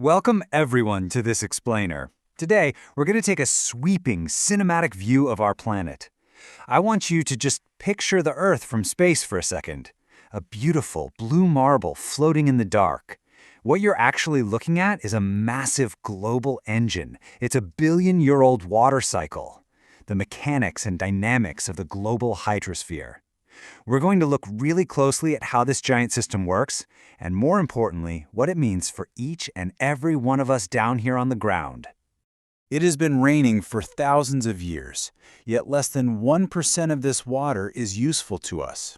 Welcome everyone to this explainer. Today, we're going to take a sweeping, cinematic view of our planet. I want you to just picture the Earth from space for a second. A beautiful blue marble floating in the dark. What you're actually looking at is a massive global engine. It's a billion-year-old water cycle. The mechanics and dynamics of the global hydrosphere. We're going to look really closely at how this giant system works, and more importantly, what it means for each and every one of us down here on the ground. It has been raining for thousands of years, yet less than 1% of this water is useful to us.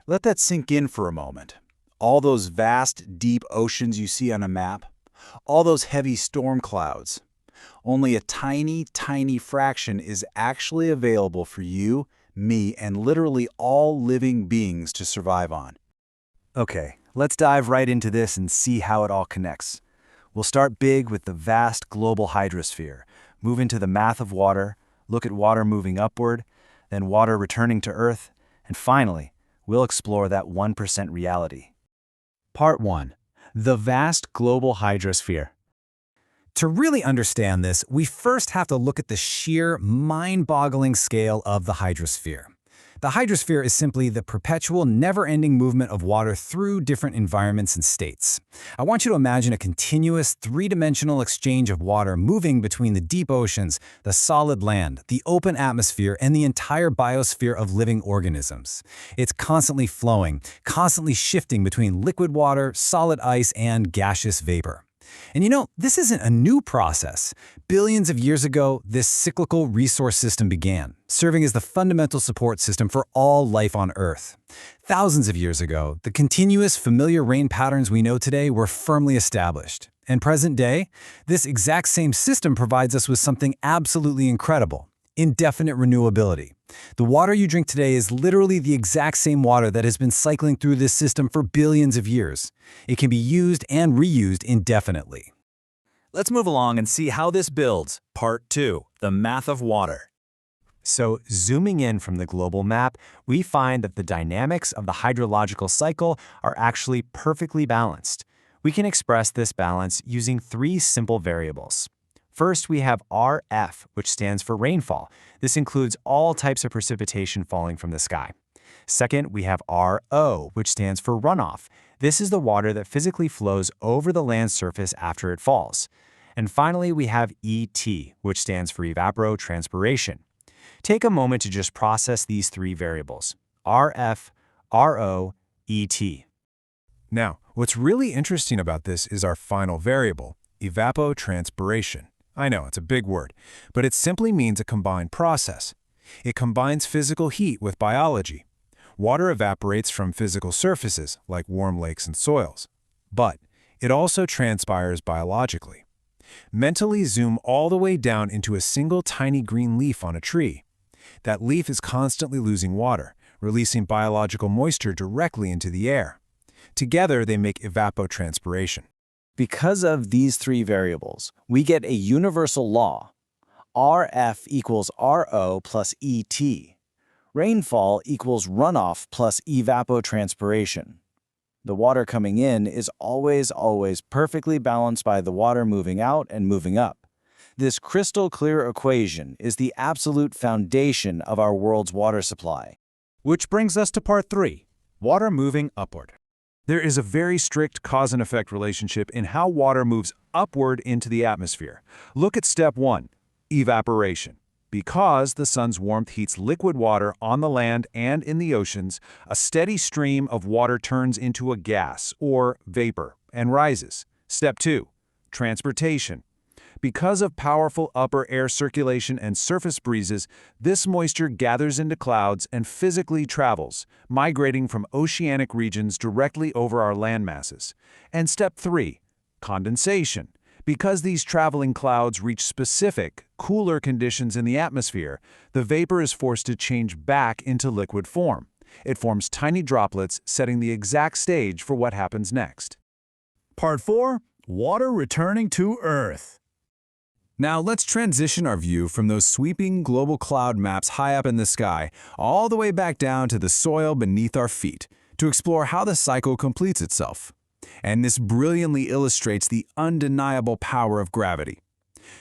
Let that sink in for a moment. All those vast, deep oceans you see on a map, all those heavy storm clouds. Only a tiny, tiny fraction is actually available for you, me, and literally all living beings to survive on. Okay, let's dive right into this and see how it all connects. We'll start big with the vast global hydrosphere, move into the math of water, look at water moving upward, then water returning to Earth, and finally, we'll explore that 1% reality. Part 1. The vast global hydrosphere. To really understand this, we first have to look at the sheer, mind-boggling scale of the hydrosphere. The hydrosphere is simply the perpetual, never-ending movement of water through different environments and states. I want you to imagine a continuous, three-dimensional exchange of water moving between the deep oceans, the solid land, the open atmosphere, and the entire biosphere of living organisms. It's constantly flowing, constantly shifting between liquid water, solid ice, and gaseous vapor. And you know, this isn't a new process. Billions of years ago, this cyclical resource system began, serving as the fundamental support system for all life on Earth. Thousands of years ago, the continuous, familiar rain patterns we know today were firmly established. And present day, this exact same system provides us with something absolutely incredible: indefinite renewability. The water you drink today is literally the exact same water that has been cycling through this system for billions of years. It can be used and reused indefinitely. Let's move along and see how this builds. Part 2. The math of water. So, zooming in from the global map, we find that the dynamics of the hydrological cycle are actually perfectly balanced. We can express this balance using three simple variables. First, we have RF, which stands for rainfall. This includes all types of precipitation falling from the sky. Second, we have RO, which stands for runoff. This is the water that physically flows over the land surface after it falls. And finally, we have ET, which stands for evapotranspiration. Take a moment to just process these three variables: RF, RO, ET. Now, what's really interesting about this is our final variable, evapotranspiration. I know, it's a big word, but it simply means a combined process. It combines physical heat with biology. Water evaporates from physical surfaces, like warm lakes and soils. But it also transpires biologically. Mentally zoom all the way down into a single tiny green leaf on a tree. That leaf is constantly losing water, releasing biological moisture directly into the air. Together, they make evapotranspiration. Because of these three variables, we get a universal law. RF equals RO plus ET. Rainfall equals runoff plus evapotranspiration. The water coming in is always perfectly balanced by the water moving out and moving up. This crystal clear equation is the absolute foundation of our world's water supply. Which brings us to part 3, water moving upward. There is a very strict cause and effect relationship in how water moves upward into the atmosphere. Look at step 1, evaporation. Because the sun's warmth heats liquid water on the land and in the oceans, a steady stream of water turns into a gas, or vapor, and rises. Step 2, transportation. Because of powerful upper air circulation and surface breezes, this moisture gathers into clouds and physically travels, migrating from oceanic regions directly over our land masses. And step 3, condensation. Because these traveling clouds reach specific, cooler conditions in the atmosphere, the vapor is forced to change back into liquid form. It forms tiny droplets, setting the exact stage for what happens next. Part 4. Water returning to Earth. Now let's transition our view from those sweeping global cloud maps high up in the sky all the way back down to the soil beneath our feet to explore how the cycle completes itself. And this brilliantly illustrates the undeniable power of gravity.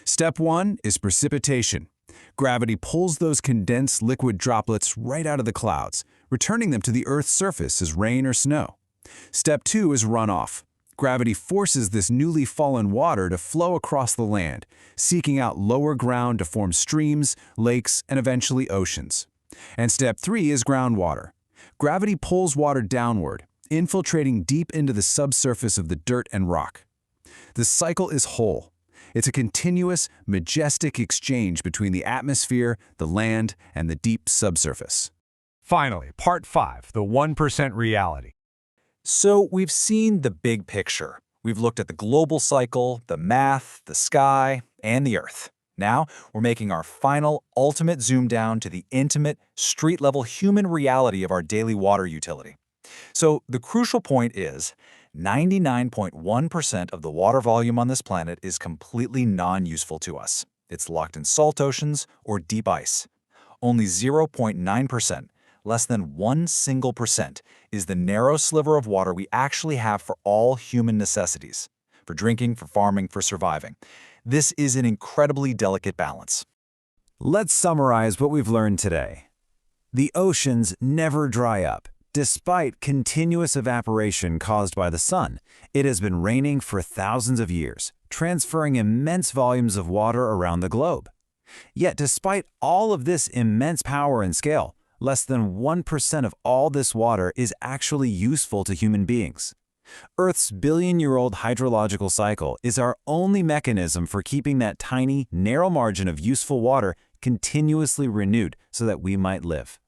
Step 1 is precipitation. Gravity pulls those condensed liquid droplets right out of the clouds, returning them to the Earth's surface as rain or snow. Step 2 is runoff. Gravity forces this newly fallen water to flow across the land, seeking out lower ground to form streams, lakes, and eventually oceans. And step 3 is groundwater. Gravity pulls water downward, infiltrating deep into the subsurface of the dirt and rock. The cycle is whole. It's a continuous, majestic exchange between the atmosphere, the land, and the deep subsurface. Finally, part 5, the 1% reality. So we've seen the big picture. We've looked at the global cycle, the math, the sky, and the Earth. Now we're making our final, ultimate zoom down to the intimate, street-level human reality of our daily water utility. So the crucial point is, 99.1% of the water volume on this planet is completely non-useful to us. It's locked in salt oceans or deep ice. Only 0.9%, less than 1%, is the narrow sliver of water we actually have for all human necessities, for drinking, for farming, for surviving. This is an incredibly delicate balance. Let's summarize what we've learned today. The oceans never dry up. Despite continuous evaporation caused by the sun, it has been raining for thousands of years, transferring immense volumes of water around the globe. Yet despite all of this immense power and scale, less than 1% of all this water is actually useful to human beings. Earth's billion-year-old hydrological cycle is our only mechanism for keeping that tiny, narrow margin of useful water continuously renewed so that we might live.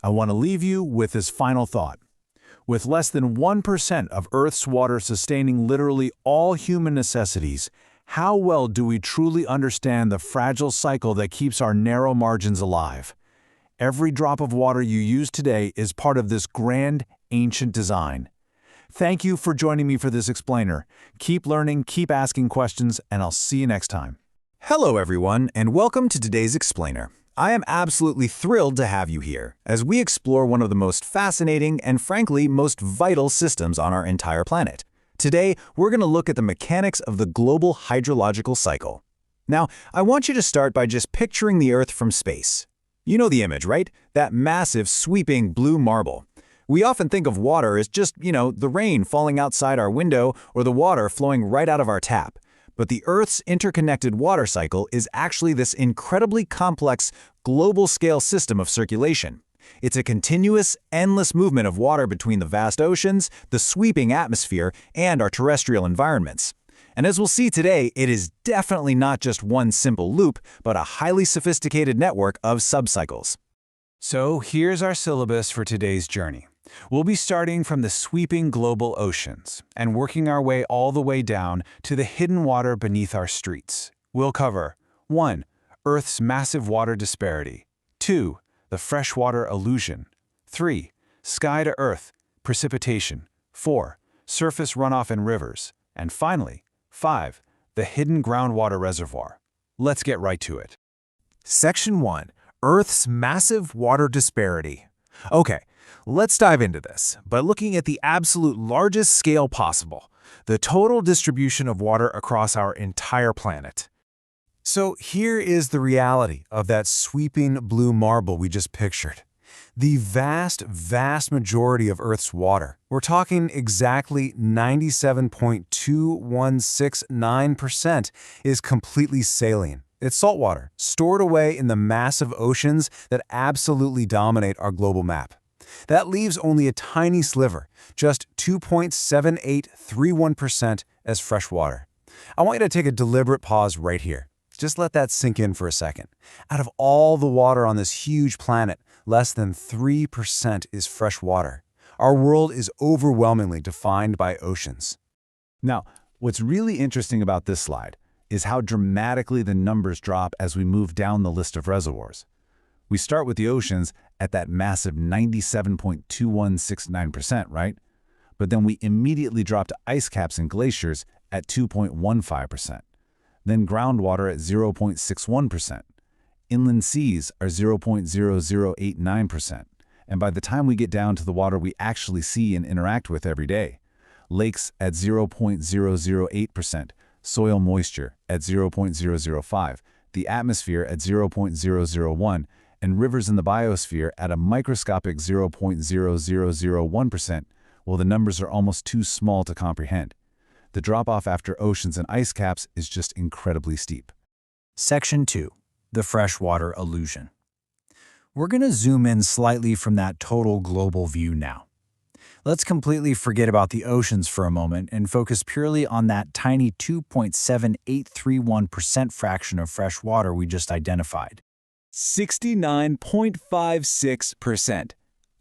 I want to leave you with this final thought. With less than 1% of Earth's water sustaining literally all human necessities, how well do we truly understand the fragile cycle that keeps our narrow margins alive? Every drop of water you use today is part of this grand, ancient design. Thank you for joining me for this explainer. Keep learning, keep asking questions, and I'll see you next time. Hello everyone, and welcome to today's explainer. I am absolutely thrilled to have you here as we explore one of the most fascinating and frankly most vital systems on our entire planet. Today, we're going to look at the mechanics of the global hydrological cycle. Now, I want you to start by just picturing the Earth from space. You know the image, right? That massive, sweeping blue marble. We often think of water as just, the rain falling outside our window or the water flowing right out of our tap. But the Earth's interconnected water cycle is actually this incredibly complex, global-scale system of circulation. It's a continuous, endless movement of water between the vast oceans, the sweeping atmosphere, and our terrestrial environments. And as we'll see today, it is definitely not just one simple loop, but a highly sophisticated network of subcycles. So here's our syllabus for today's journey. We'll be starting from the sweeping global oceans and working our way all the way down to the hidden water beneath our streets. We'll cover 1. Earth's massive water disparity. 2. The freshwater illusion. 3. Sky to earth, precipitation. 4. Surface runoff in rivers. And finally, 5. The hidden groundwater reservoir. Let's get right to it. Section 1. Earth's massive water disparity. Okay, let's dive into this by looking at the absolute largest scale possible, the total distribution of water across our entire planet. So here is the reality of that sweeping blue marble we just pictured. The vast, vast majority of Earth's water, we're talking exactly 97.2169%, is completely saline. It's saltwater, stored away in the massive oceans that absolutely dominate our global map. That leaves only a tiny sliver, just 2.7831% as fresh water. I want you to take a deliberate pause right here. Just let that sink in for a second. Out of all the water on this huge planet, less than 3% is fresh water. Our world is overwhelmingly defined by oceans. Now, what's really interesting about this slide is how dramatically the numbers drop as we move down the list of reservoirs. We start with the oceans at that massive 97.2169%, right? But then we immediately drop to ice caps and glaciers at 2.15%. Then groundwater at 0.61%. Inland seas are 0.0089%. And by the time we get down to the water we actually see and interact with every day, lakes at 0.008%, soil moisture at 0.005%, the atmosphere at 0.001%, and rivers in the biosphere at a microscopic 0.0001%, well, the numbers are almost too small to comprehend. The drop-off after oceans and ice caps is just incredibly steep. Section 2. The freshwater illusion. We're going to zoom in slightly from that total global view now. Let's completely forget about the oceans for a moment and focus purely on that tiny 2.7831% fraction of fresh water we just identified. 69.56%.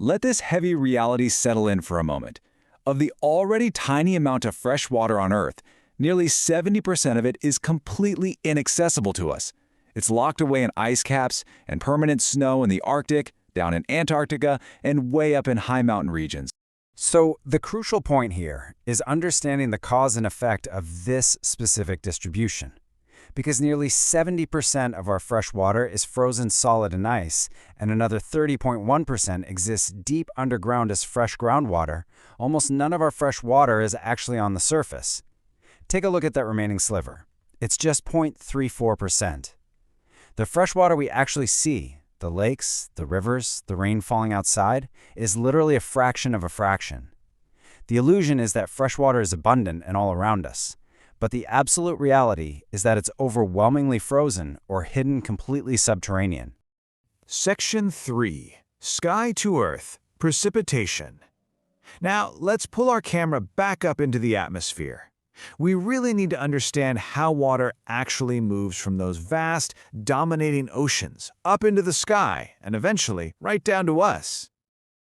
Let this heavy reality settle in for a moment. Of the already tiny amount of fresh water on Earth, nearly 70% of it is completely inaccessible to us. It's locked away in ice caps and permanent snow in the Arctic, down in Antarctica, and way up in high mountain regions. So the crucial point here is understanding the cause and effect of this specific distribution. Because nearly 70% of our fresh water is frozen solid in ice, and another 30.1% exists deep underground as fresh groundwater, almost none of our fresh water is actually on the surface. Take a look at that remaining sliver. It's just 0.34%. The fresh water we actually see, the lakes, the rivers, the rain falling outside, is literally a fraction of a fraction. The illusion is that fresh water is abundant and all around us. But the absolute reality is that it's overwhelmingly frozen or hidden completely subterranean. Section 3. Sky to Earth. Precipitation. Now, let's pull our camera back up into the atmosphere. We really need to understand how water actually moves from those vast, dominating oceans up into the sky and eventually right down to us.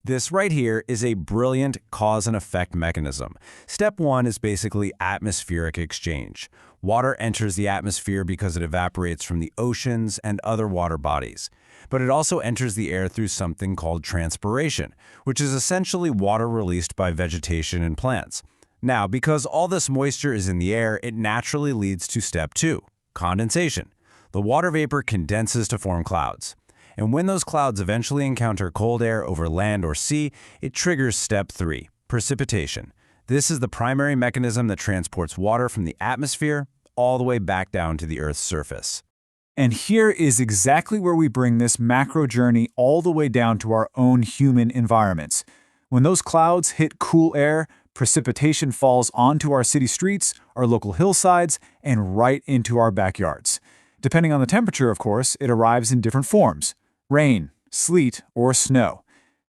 This right here is a brilliant cause and effect mechanism. Step 1 is basically atmospheric exchange. Water enters the atmosphere because it evaporates from the oceans and other water bodies. But it also enters the air through something called transpiration, which is essentially water released by vegetation and plants. Now, because all this moisture is in the air, it naturally leads to step 2, condensation. The water vapor condenses to form clouds. And when those clouds eventually encounter cold air over land or sea, it triggers step 3, precipitation. This is the primary mechanism that transports water from the atmosphere all the way back down to the Earth's surface. And here is exactly where we bring this macro journey all the way down to our own human environments. When those clouds hit cool air, precipitation falls onto our city streets, our local hillsides, and right into our backyards. Depending on the temperature, of course, it arrives in different forms: rain, sleet, or snow.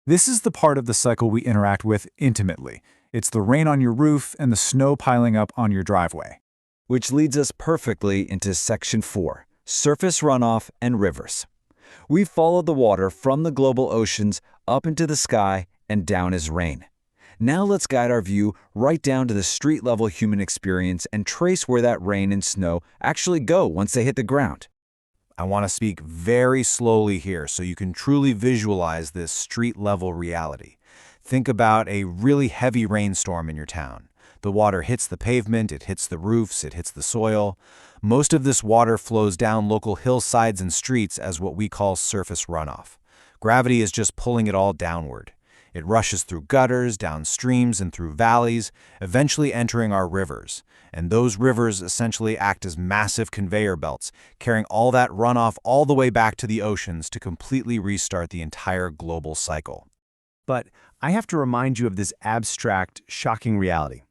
This is the part of the cycle we interact with intimately. It's the rain on your roof and the snow piling up on your driveway. Which leads us perfectly into Section 4, surface runoff and rivers. We followed the water from the global oceans up into the sky and down as rain. Now let's guide our view right down to the street-level human experience and trace where that rain and snow actually go once they hit the ground. I want to speak very slowly here so you can truly visualize this street-level reality. Think about a really heavy rainstorm in your town. The water hits the pavement, it hits the roofs, it hits the soil. Most of this water flows down local hillsides and streets as what we call surface runoff. Gravity is just pulling it all downward. It rushes through gutters, down streams, and through valleys, eventually entering our rivers. And those rivers essentially act as massive conveyor belts, carrying all that runoff all the way back to the oceans to completely restart the entire global cycle. But I have to remind you of this abstract, shocking reality.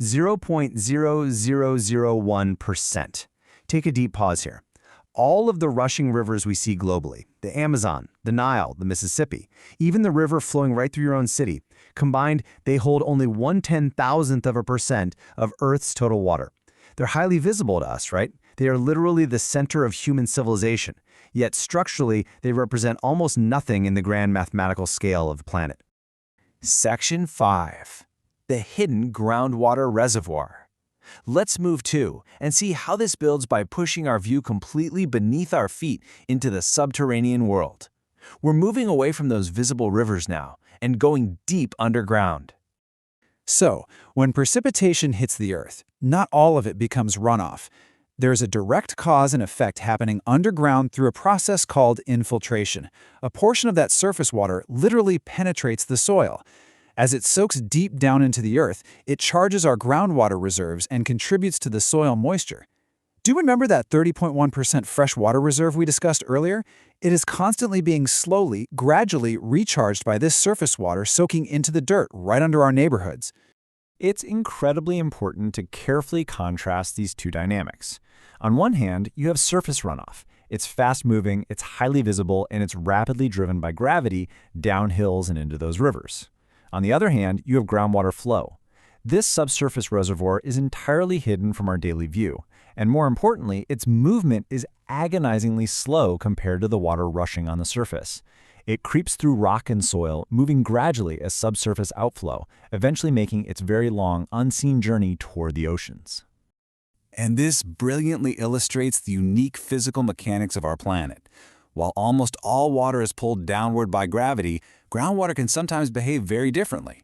0.0001%. Take a deep pause here. All of the rushing rivers we see globally, the Amazon, the Nile, the Mississippi, even the river flowing right through your own city, combined, they hold only 0.1/10% of Earth's total water. They're highly visible to us, right? They are literally the center of human civilization, yet structurally, they represent almost nothing in the grand mathematical scale of the planet. Section 5. The hidden groundwater reservoir. Let's move to and see how this builds by pushing our view completely beneath our feet into the subterranean world. We're moving away from those visible rivers now and going deep underground. So, when precipitation hits the Earth, not all of it becomes runoff. There's a direct cause and effect happening underground through a process called infiltration. A portion of that surface water literally penetrates the soil. As it soaks deep down into the earth, it charges our groundwater reserves and contributes to the soil moisture. Do you remember that 30.1% fresh water reserve we discussed earlier? It is constantly being gradually recharged by this surface water soaking into the dirt right under our neighborhoods. It's incredibly important to carefully contrast these two dynamics. On one hand, you have surface runoff. It's fast-moving, it's highly visible, and it's rapidly driven by gravity down hills and into those rivers. On the other hand, you have groundwater flow. This subsurface reservoir is entirely hidden from our daily view, and more importantly, its movement is agonizingly slow compared to the water rushing on the surface. It creeps through rock and soil, moving gradually as subsurface outflow, eventually making its very long, unseen journey toward the oceans. And this brilliantly illustrates the unique physical mechanics of our planet. While almost all water is pulled downward by gravity, groundwater can sometimes behave very differently.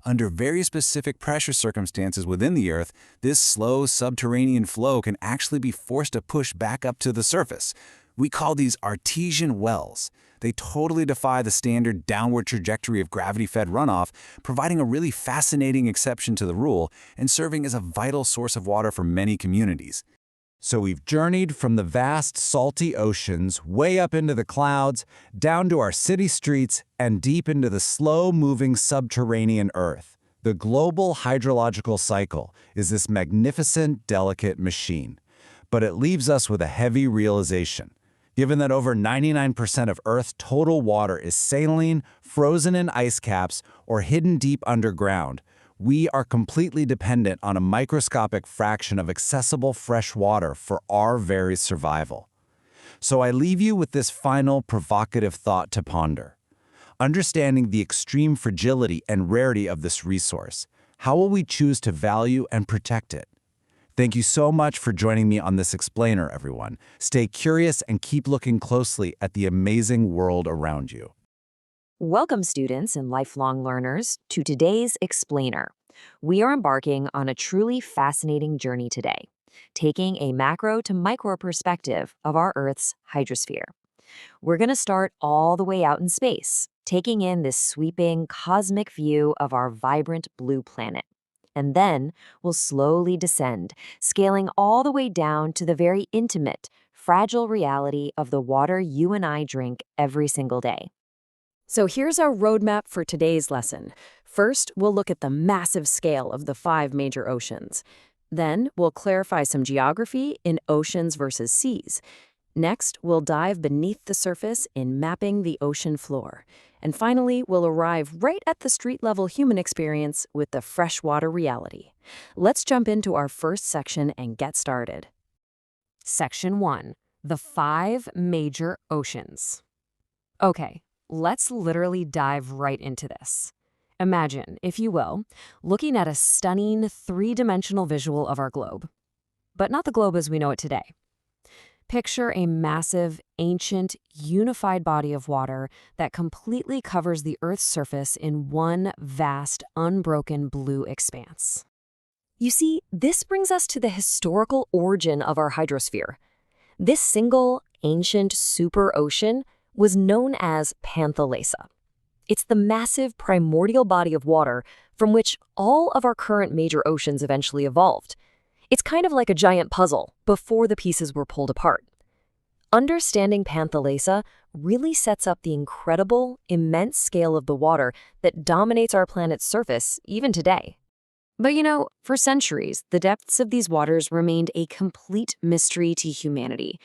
Under very specific pressure circumstances within the Earth, this slow subterranean flow can actually be forced to push back up to the surface. We call these artesian wells. They totally defy the standard downward trajectory of gravity-fed runoff, providing a really fascinating exception to the rule and serving as a vital source of water for many communities. So we've journeyed from the vast, salty oceans way up into the clouds, down to our city streets, and deep into the slow-moving subterranean Earth. The global hydrological cycle is this magnificent, delicate machine. But it leaves us with a heavy realization. Given that over 99% of Earth's total water is saline, frozen in ice caps, or hidden deep underground, we are completely dependent on a microscopic fraction of accessible fresh water for our very survival. So I leave you with this final provocative thought to ponder. Understanding the extreme fragility and rarity of this resource, how will we choose to value and protect it? Thank you so much for joining me on this explainer, everyone. Stay curious and keep looking closely at the amazing world around you. Welcome, students and lifelong learners, to today's explainer. We are embarking on a truly fascinating journey today, taking a macro to micro perspective of our Earth's hydrosphere. We're going to start all the way out in space, taking in this sweeping cosmic view of our vibrant blue planet. And then we'll slowly descend, scaling all the way down to the very intimate, fragile reality of the water you and I drink every single day. So here's our roadmap for today's lesson. First, we'll look at the massive scale of the 5 major oceans. Then, we'll clarify some geography in oceans versus seas. Next, we'll dive beneath the surface in mapping the ocean floor. And finally, we'll arrive right at the street-level human experience with the freshwater reality. Let's jump into our first section and get started. Section 1. The 5 major oceans. Okay, let's literally dive right into this. Imagine, if you will, looking at a stunning 3-dimensional visual of our globe. But not the globe as we know it today. Picture a massive, ancient, unified body of water that completely covers the Earth's surface in one vast, unbroken blue expanse. You see, this brings us to the historical origin of our hydrosphere. This single, ancient super-ocean was known as Panthalassa. It's the massive primordial body of water from which all of our current major oceans eventually evolved. It's kind of like a giant puzzle before the pieces were pulled apart. Understanding Panthalassa really sets up the incredible, immense scale of the water that dominates our planet's surface even today. But for centuries, the depths of these waters remained a complete mystery to humanity.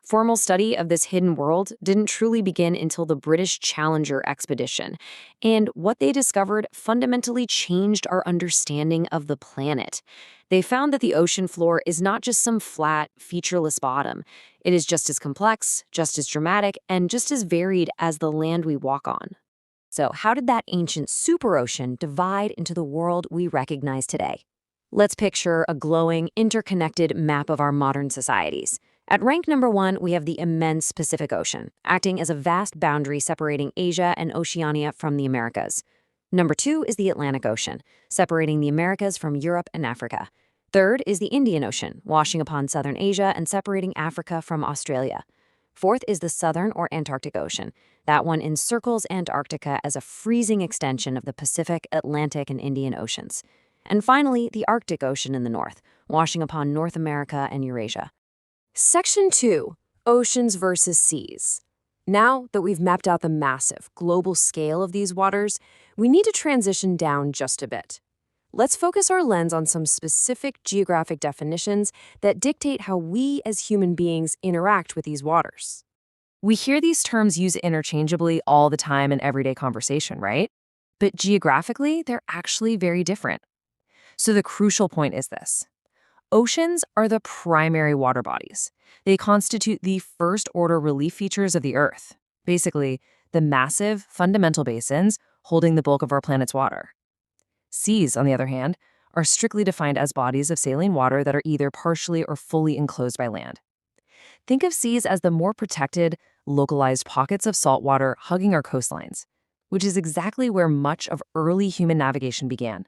Formal study of this hidden world didn't truly begin until the British Challenger expedition, and what they discovered fundamentally changed our understanding of the planet. They found that the ocean floor is not just some flat, featureless bottom. It is just as complex, just as dramatic, and just as varied as the land we walk on. So how did that ancient superocean divide into the world we recognize today? Let's picture a glowing, interconnected map of our modern societies. At rank number 1, we have the immense Pacific Ocean, acting as a vast boundary separating Asia and Oceania from the Americas. Number 2 is the Atlantic Ocean, separating the Americas from Europe and Africa. Third is the Indian Ocean, washing upon southern Asia and separating Africa from Australia. Fourth is the Southern or Antarctic Ocean. That one encircles Antarctica as a freezing extension of the Pacific, Atlantic, and Indian Oceans. And finally, the Arctic Ocean in the north, washing upon North America and Eurasia. Section 2. Oceans versus seas. Now that we've mapped out the massive, global scale of these waters, we need to transition down just a bit. Let's focus our lens on some specific geographic definitions that dictate how we as human beings interact with these waters. We hear these terms used interchangeably all the time in everyday conversation, right? But geographically, they're actually very different. So the crucial point is this. Oceans are the primary water bodies. They constitute the first-order relief features of the Earth, basically the massive, fundamental basins holding the bulk of our planet's water. Seas, on the other hand, are strictly defined as bodies of saline water that are either partially or fully enclosed by land. Think of seas as the more protected, localized pockets of salt water hugging our coastlines, which is exactly where much of early human navigation began.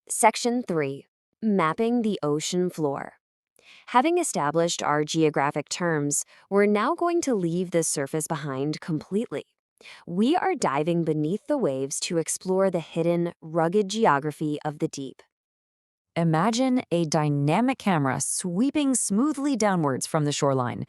Section 3. Mapping the ocean floor. Having established our geographic terms, we're now going to leave the surface behind completely. We are diving beneath the waves to explore the hidden, rugged geography of the deep. Imagine a dynamic camera sweeping smoothly downwards from the shoreline.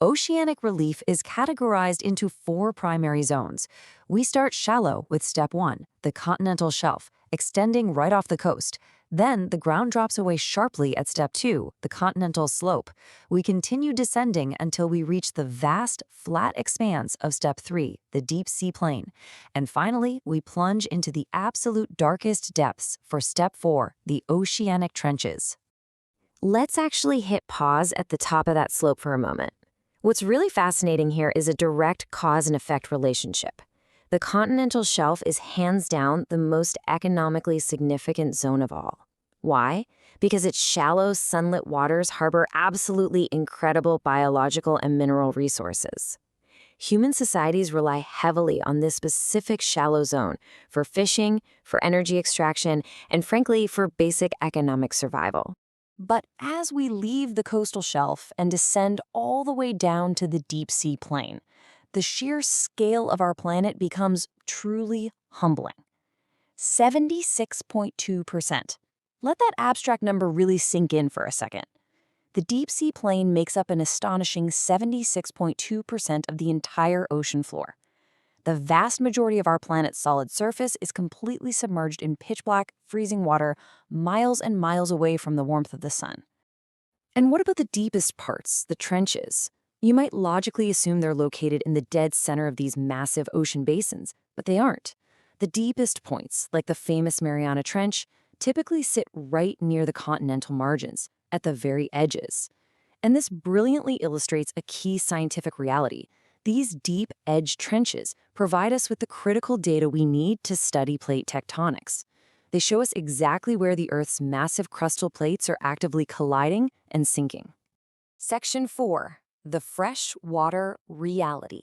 Oceanic relief is categorized into 4 primary zones. We start shallow with step 1, the continental shelf, extending right off the coast. Then the ground drops away sharply at step 2, the continental slope. We continue descending until we reach the vast, flat expanse of step 3, the deep sea plain. And finally, we plunge into the absolute darkest depths for step 4, the oceanic trenches. Let's actually hit pause at the top of that slope for a moment. What's really fascinating here is a direct cause and effect relationship. The continental shelf is hands down the most economically significant zone of all. Why? Because its shallow, sunlit waters harbor absolutely incredible biological and mineral resources. Human societies rely heavily on this specific shallow zone for fishing, for energy extraction, and frankly, for basic economic survival. But as we leave the coastal shelf and descend all the way down to the deep sea plain, the sheer scale of our planet becomes truly humbling. 76.2%. Let that abstract number really sink in for a second. The deep sea plain makes up an astonishing 76.2% of the entire ocean floor. The vast majority of our planet's solid surface is completely submerged in pitch-black, freezing water, miles and miles away from the warmth of the sun. And what about the deepest parts, the trenches? You might logically assume they're located in the dead center of these massive ocean basins, but they aren't. The deepest points, like the famous Mariana Trench, typically sit right near the continental margins, at the very edges. And this brilliantly illustrates a key scientific reality. These deep edge trenches provide us with the critical data we need to study plate tectonics. They show us exactly where the Earth's massive crustal plates are actively colliding and sinking. Section 4. The freshwater reality.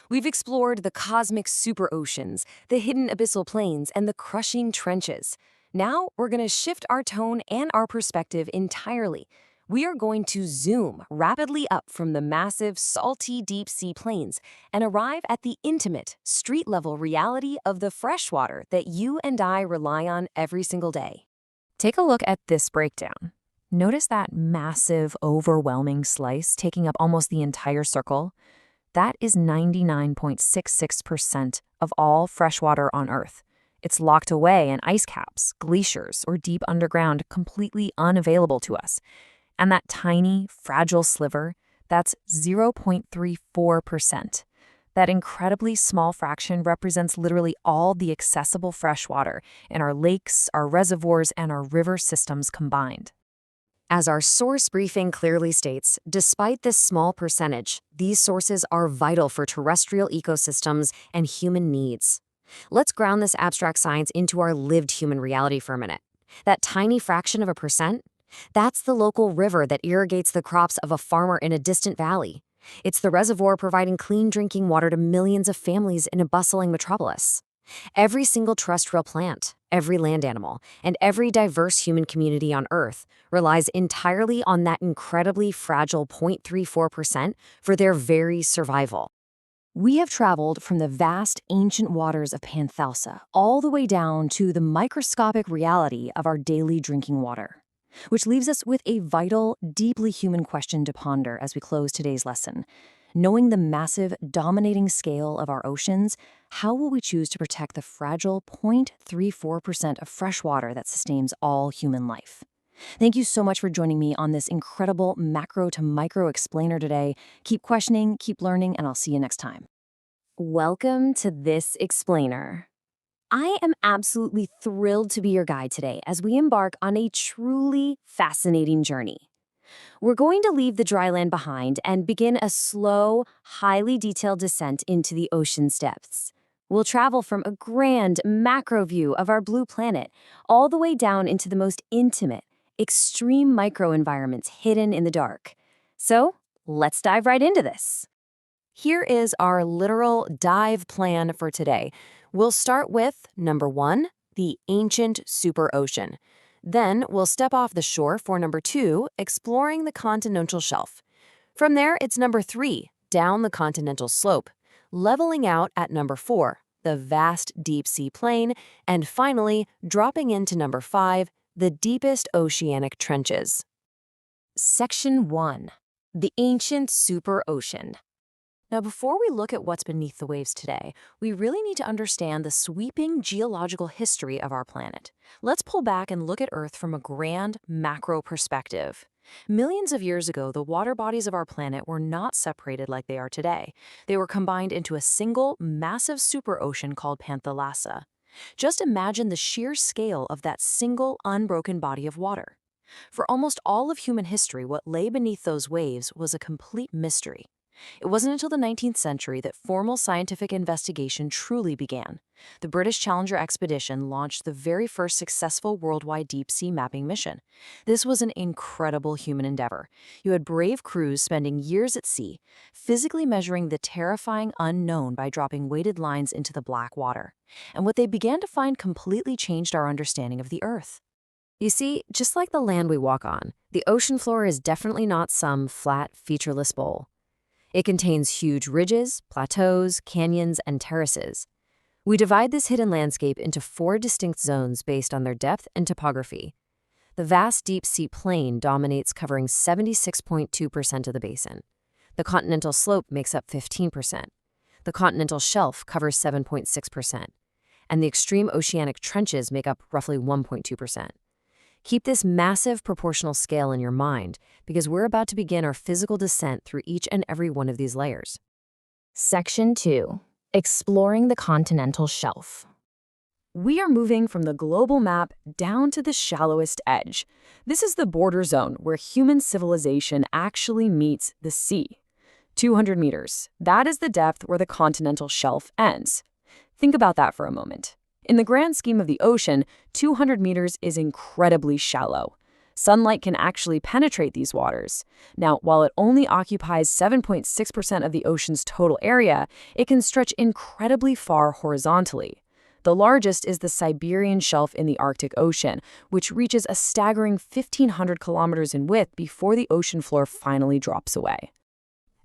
We've explored the cosmic superoceans, the hidden abyssal plains, and the crushing trenches. Now we're going to shift our tone and our perspective entirely. We are going to zoom rapidly up from the massive, salty deep sea plains and arrive at the intimate, street-level reality of the freshwater that you and I rely on every single day. Take a look at this breakdown. Notice that massive, overwhelming slice taking up almost the entire circle? That is 99.66% of all freshwater on Earth. It's locked away in ice caps, glaciers, or deep underground, completely unavailable to us. And that tiny, fragile sliver, that's 0.34%. That incredibly small fraction represents literally all the accessible freshwater in our lakes, our reservoirs, and our river systems combined. As our source briefing clearly states, despite this small percentage, these sources are vital for terrestrial ecosystems and human needs. Let's ground this abstract science into our lived human reality for a minute. That tiny fraction of a percent? That's the local river that irrigates the crops of a farmer in a distant valley. It's the reservoir providing clean drinking water to millions of families in a bustling metropolis. Every single terrestrial plant, every land animal, and every diverse human community on Earth relies entirely on that incredibly fragile 0.34% for their very survival. We have traveled from the vast ancient waters of Panthalsa all the way down to the microscopic reality of our daily drinking water, which leaves us with a vital, deeply human question to ponder as we close today's lesson. Knowing the massive, dominating scale of our oceans, how will we choose to protect the fragile 0.34% of fresh water that sustains all human life? Thank you so much for joining me on this incredible macro to micro explainer today. Keep questioning, keep learning, and I'll see you next time. Welcome to This Explainer. I am absolutely thrilled to be your guide today as we embark on a truly fascinating journey. We're going to leave the dry land behind and begin a slow, highly detailed descent into the ocean's depths. We'll travel from a grand macro view of our blue planet all the way down into the most intimate, extreme microenvironments hidden in the dark. So, let's dive right into this. Here is our literal dive plan for today. We'll start with number 1, the ancient superocean. Then we'll step off the shore for number 2, exploring the continental shelf. From there, it's number 3, down the continental slope, leveling out at number 4, the vast deep sea plain, and finally, dropping into number 5, the deepest oceanic trenches. Section 1. The ancient superocean. Now, before we look at what's beneath the waves today, we really need to understand the sweeping geological history of our planet. Let's pull back and look at Earth from a grand, macro perspective. Millions of years ago, the water bodies of our planet were not separated like they are today. They were combined into a single, massive superocean called Panthalassa. Just imagine the sheer scale of that single, unbroken body of water. For almost all of human history, what lay beneath those waves was a complete mystery. It wasn't until the 19th century that formal scientific investigation truly began. The British Challenger expedition launched the very first successful worldwide deep-sea mapping mission. This was an incredible human endeavor. You had brave crews spending years at sea, physically measuring the terrifying unknown by dropping weighted lines into the black water. And what they began to find completely changed our understanding of the Earth. You see, just like the land we walk on, the ocean floor is definitely not some flat, featureless bowl. It contains huge ridges, plateaus, canyons, and terraces. We divide this hidden landscape into 4 distinct zones based on their depth and topography. The vast deep-sea plain dominates, covering 76.2% of the basin. The continental slope makes up 15%. The continental shelf covers 7.6%. And the extreme oceanic trenches make up roughly 1.2%. Keep this massive proportional scale in your mind, because we're about to begin our physical descent through each and every one of these layers. Section 2. Exploring the continental shelf. We are moving from the global map down to the shallowest edge. This is the border zone where human civilization actually meets the sea. 200 meters. That is the depth where the continental shelf ends. Think about that for a moment. In the grand scheme of the ocean, 200 meters is incredibly shallow. Sunlight can actually penetrate these waters. Now, while it only occupies 7.6% of the ocean's total area, it can stretch incredibly far horizontally. The largest is the Siberian shelf in the Arctic Ocean, which reaches a staggering 1,500 kilometers in width before the ocean floor finally drops away.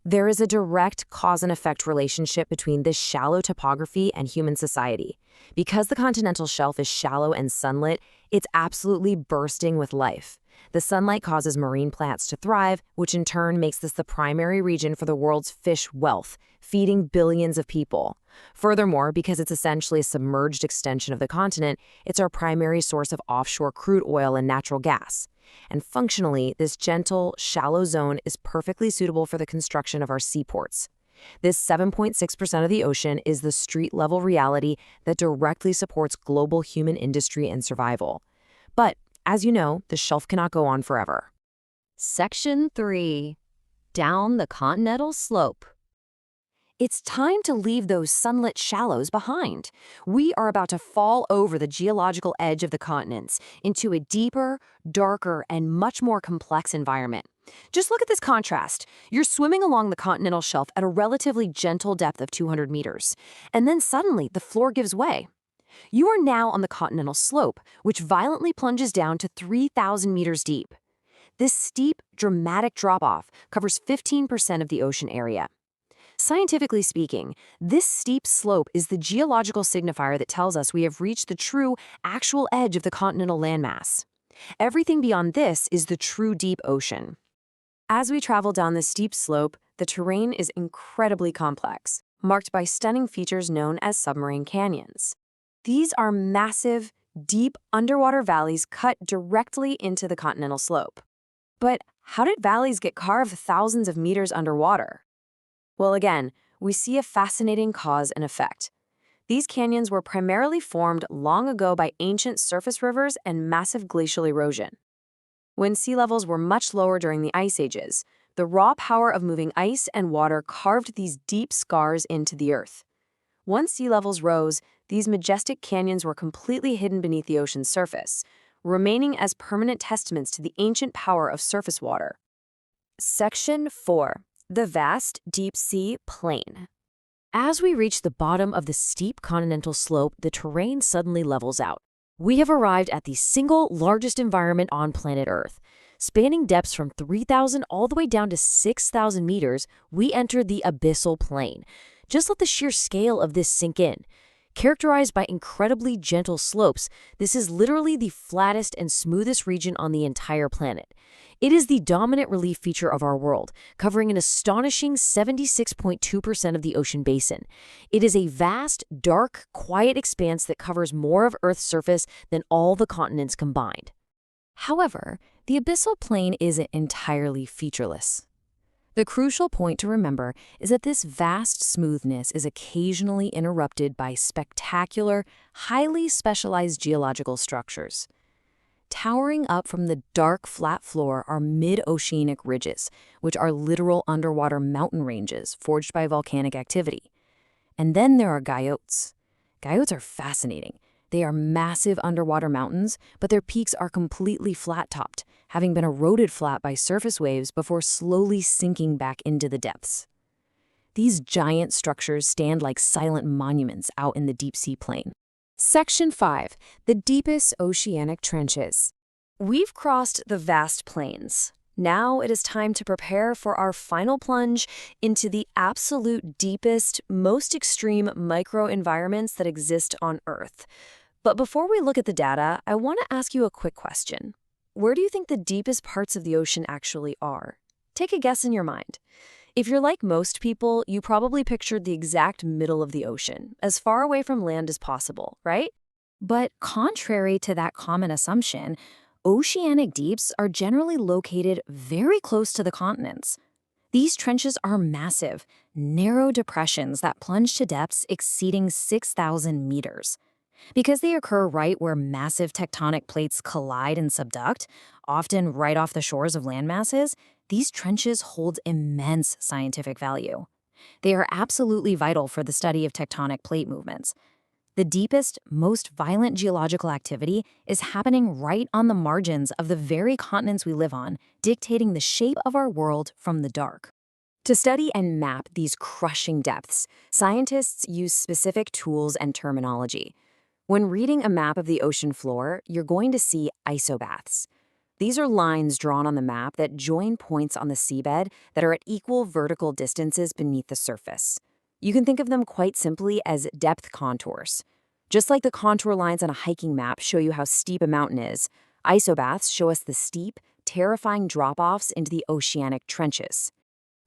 There is a direct cause and effect relationship between this shallow topography and human society. Because the continental shelf is shallow and sunlit, it's absolutely bursting with life. The sunlight causes marine plants to thrive, which in turn makes this the primary region for the world's fish wealth, feeding billions of people. Furthermore, because it's essentially a submerged extension of the continent, it's our primary source of offshore crude oil and natural gas. And functionally, this gentle, shallow zone is perfectly suitable for the construction of our seaports. This 7.6% of the ocean is the street-level reality that directly supports global human industry and survival. But, as you know, the shelf cannot go on forever. Section 3. Down the continental slope. It's time to leave those sunlit shallows behind. We are about to fall over the geological edge of the continents into a deeper, darker, and much more complex environment. Just look at this contrast. You're swimming along the continental shelf at a relatively gentle depth of 200 meters, and then suddenly the floor gives way. You are now on the continental slope, which violently plunges down to 3,000 meters deep. This steep, dramatic drop-off covers 15% of the ocean area. Scientifically speaking, this steep slope is the geological signifier that tells us we have reached the true, actual edge of the continental landmass. Everything beyond this is the true deep ocean. As we travel down this steep slope, the terrain is incredibly complex, marked by stunning features known as submarine canyons. These are massive, deep underwater valleys cut directly into the continental slope. But how did valleys get carved thousands of meters underwater? Well, again, we see a fascinating cause and effect. These canyons were primarily formed long ago by ancient surface rivers and massive glacial erosion. When sea levels were much lower during the ice ages, the raw power of moving ice and water carved these deep scars into the earth. Once sea levels rose, these majestic canyons were completely hidden beneath the ocean's surface, remaining as permanent testaments to the ancient power of surface water. Section 4. The vast deep sea plain. As we reach the bottom of the steep continental slope, the terrain suddenly levels out. We have arrived at the single largest environment on planet Earth. Spanning depths from 3,000 all the way down to 6,000 meters, we enter the abyssal plain. Just let the sheer scale of this sink in. Characterized by incredibly gentle slopes, this is literally the flattest and smoothest region on the entire planet. It is the dominant relief feature of our world, covering an astonishing 76.2% of the ocean basin. It is a vast, dark, quiet expanse that covers more of Earth's surface than all the continents combined. However, the abyssal plain isn't entirely featureless. The crucial point to remember is that this vast smoothness is occasionally interrupted by spectacular, highly specialized geological structures. Towering up from the dark, flat floor are mid-oceanic ridges, which are literal underwater mountain ranges forged by volcanic activity. And then there are guyotes. Guyotes are fascinating. They are massive underwater mountains, but their peaks are completely flat-topped, having been eroded flat by surface waves before slowly sinking back into the depths. These giant structures stand like silent monuments out in the deep sea plain. Section 5. The deepest oceanic trenches. We've crossed the vast plains. Now it is time to prepare for our final plunge into the absolute deepest, most extreme microenvironments that exist on Earth. But before we look at the data, I want to ask you a quick question. Where do you think the deepest parts of the ocean actually are? Take a guess in your mind. If you're like most people, you probably pictured the exact middle of the ocean, as far away from land as possible, right? But contrary to that common assumption, oceanic deeps are generally located very close to the continents. These trenches are massive, narrow depressions that plunge to depths exceeding 6,000 meters. Because they occur right where massive tectonic plates collide and subduct, often right off the shores of landmasses, these trenches hold immense scientific value. They are absolutely vital for the study of tectonic plate movements. The deepest, most violent geological activity is happening right on the margins of the very continents we live on, dictating the shape of our world from the dark. To study and map these crushing depths, scientists use specific tools and terminology. When reading a map of the ocean floor, you're going to see isobaths. These are lines drawn on the map that join points on the seabed that are at equal vertical distances beneath the surface. You can think of them quite simply as depth contours. Just like the contour lines on a hiking map show you how steep a mountain is, isobaths show us the steep, terrifying drop-offs into the oceanic trenches.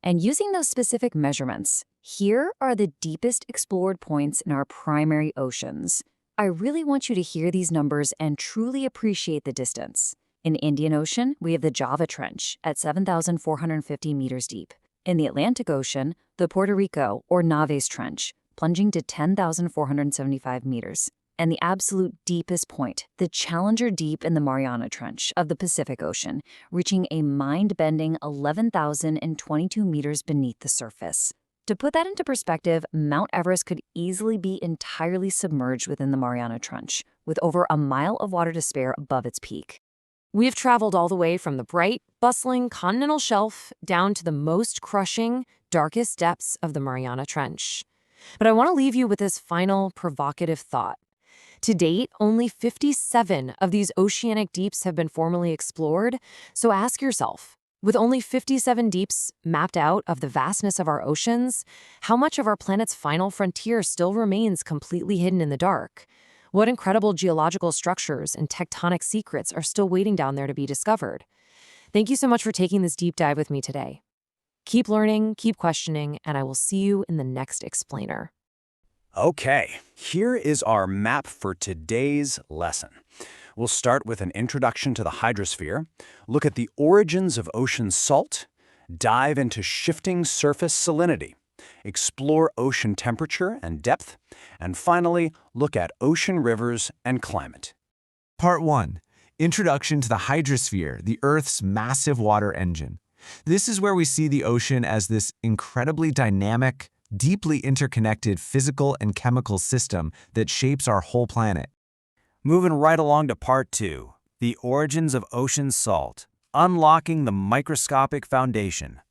And using those specific measurements, here are the deepest explored points in our primary oceans. I really want you to hear these numbers and truly appreciate the distance. In the Indian Ocean, we have the Java Trench at 7,450 meters deep. In the Atlantic Ocean, the Puerto Rico or Naves Trench, plunging to 10,475 meters. And the absolute deepest point, the Challenger Deep in the Mariana Trench of the Pacific Ocean, reaching a mind-bending 11,022 meters beneath the surface. To put that into perspective, Mount Everest could easily be entirely submerged within the Mariana Trench, with over a mile of water to spare above its peak. We have traveled all the way from the bright, bustling continental shelf down to the most crushing, darkest depths of the Mariana Trench. But I want to leave you with this final provocative thought. To date, only 57 of these oceanic deeps have been formally explored, so ask yourself, with only 57 deeps mapped out of the vastness of our oceans, how much of our planet's final frontier still remains completely hidden in the dark? What incredible geological structures and tectonic secrets are still waiting down there to be discovered? Thank you so much for taking this deep dive with me today. Keep learning, keep questioning, and I will see you in the next explainer. Okay, here is our map for today's lesson. We'll start with an introduction to the hydrosphere, look at the origins of ocean salt, dive into shifting surface salinity, explore ocean temperature and depth, and finally, look at ocean rivers and climate. Part 1. Introduction to the hydrosphere, the Earth's massive water engine. This is where we see the ocean as this incredibly dynamic, deeply interconnected physical and chemical system that shapes our whole planet. Moving right along to Part 2, the origins of ocean salt, unlocking the microscopic foundation.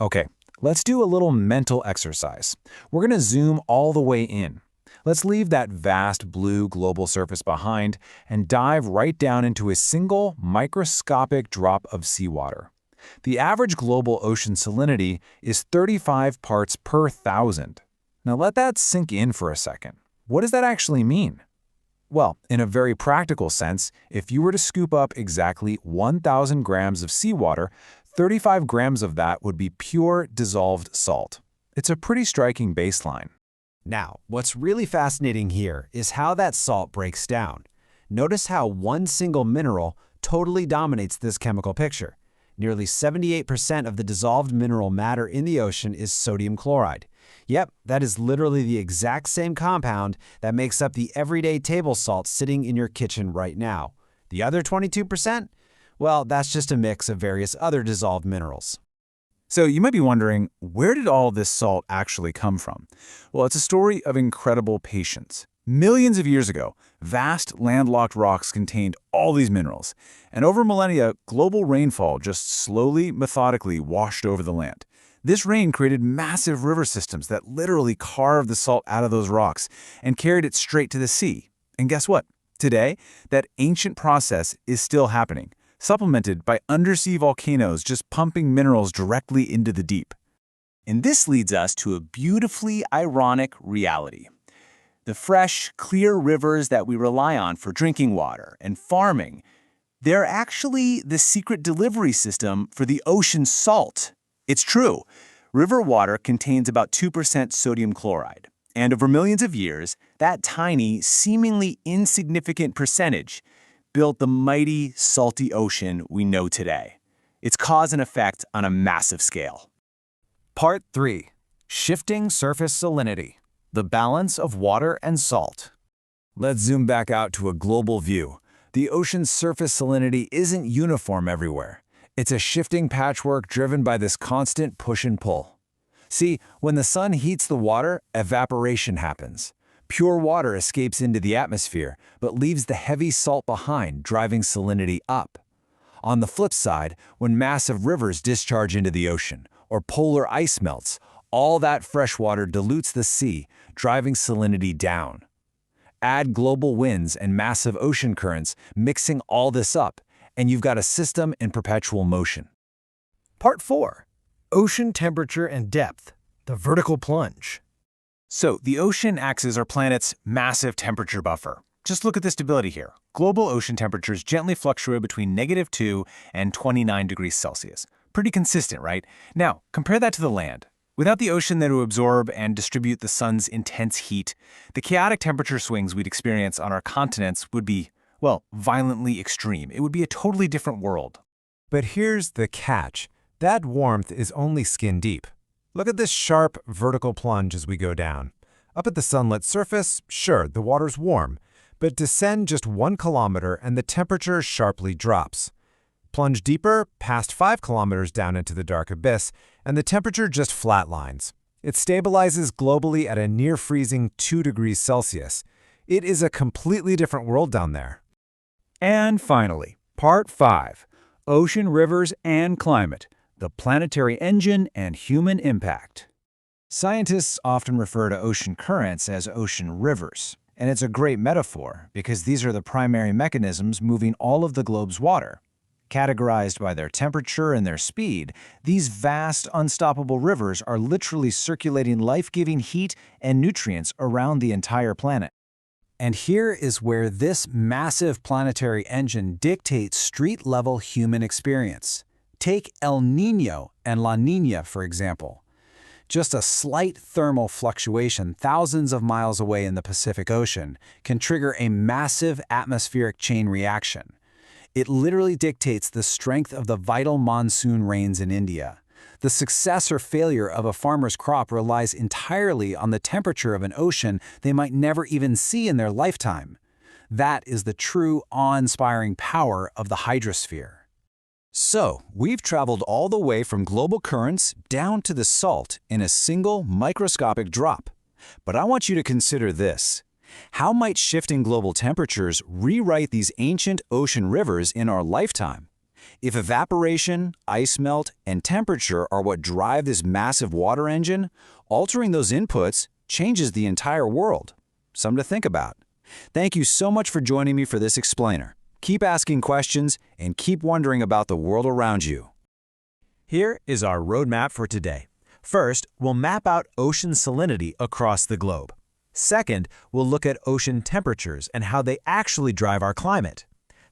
Okay, let's do a little mental exercise. We're going to zoom all the way in. Let's leave that vast blue global surface behind and dive right down into a single microscopic drop of seawater. The average global ocean salinity is 35 parts per 1,000. Now let that sink in for a second. What does that actually mean? Well, in a very practical sense, if you were to scoop up exactly 1,000 grams of seawater, 35 grams of that would be pure dissolved salt. It's a pretty striking baseline. Now, what's really fascinating here is how that salt breaks down. Notice how one single mineral totally dominates this chemical picture. Nearly 78% of the dissolved mineral matter in the ocean is sodium chloride. Yep, that is literally the exact same compound that makes up the everyday table salt sitting in your kitchen right now. The other 22%? Well, that's just a mix of various other dissolved minerals. So you might be wondering, where did all this salt actually come from? Well, it's a story of incredible patience. Millions of years ago, vast landlocked rocks contained all these minerals, and over millennia, global rainfall just slowly, methodically washed over the land. This rain created massive river systems that literally carved the salt out of those rocks and carried it straight to the sea. And guess what? Today, that ancient process is still happening, supplemented by undersea volcanoes just pumping minerals directly into the deep. And this leads us to a beautifully ironic reality. The fresh, clear rivers that we rely on for drinking water and farming, they're actually the secret delivery system for the ocean's salt. It's true. River water contains about 2% sodium chloride. And over millions of years, that tiny, seemingly insignificant percentage built the mighty, salty ocean we know today. It's cause and effect on a massive scale. Part 3. Shifting surface salinity, the balance of water and salt. Let's zoom back out to a global view. The ocean's surface salinity isn't uniform everywhere. It's a shifting patchwork driven by this constant push and pull. See, when the sun heats the water, evaporation happens. Pure water escapes into the atmosphere, but leaves the heavy salt behind, driving salinity up. On the flip side, when massive rivers discharge into the ocean, or polar ice melts, all that fresh water dilutes the sea, driving salinity down. Add global winds and massive ocean currents, mixing all this up, and you've got a system in perpetual motion. Part 4. Ocean temperature and depth, the vertical plunge. So, the ocean acts as our planet's massive temperature buffer. Just look at the stability here. Global ocean temperatures gently fluctuate between -2 and 29 degrees Celsius. Pretty consistent, right? Now, compare that to the land. Without the ocean there to absorb and distribute the sun's intense heat, the chaotic temperature swings we'd experience on our continents would be, well, violently extreme. It would be a totally different world. But here's the catch. That warmth is only skin deep. Look at this sharp, vertical plunge as we go down. Up at the sunlit surface, sure, the water's warm, but descend just 1 kilometer and the temperature sharply drops. Plunge deeper, past 5 kilometers down into the dark abyss, and the temperature just flatlines. It stabilizes globally at a near-freezing 2 degrees Celsius. It is a completely different world down there. And finally, Part 5. Ocean Rivers and Climate, the Planetary Engine and Human Impact. Scientists often refer to ocean currents as ocean rivers, and it's a great metaphor because these are the primary mechanisms moving all of the globe's water. Categorized by their temperature and their speed, these vast, unstoppable rivers are literally circulating life-giving heat and nutrients around the entire planet. And here is where this massive planetary engine dictates street-level human experience. Take El Niño and La Niña, for example. Just a slight thermal fluctuation thousands of miles away in the Pacific Ocean can trigger a massive atmospheric chain reaction. It literally dictates the strength of the vital monsoon rains in India. The success or failure of a farmer's crop relies entirely on the temperature of an ocean they might never even see in their lifetime. That is the true, awe-inspiring power of the hydrosphere. So, we've traveled all the way from global currents down to the salt in a single microscopic drop. But I want you to consider this. How might shifting global temperatures rewrite these ancient ocean rivers in our lifetime? If evaporation, ice melt, and temperature are what drive this massive water engine, altering those inputs changes the entire world. Something to think about. Thank you so much for joining me for this explainer. Keep asking questions and keep wondering about the world around you. Here is our roadmap for today. First, we'll map out ocean salinity across the globe. Second, we'll look at ocean temperatures and how they actually drive our climate.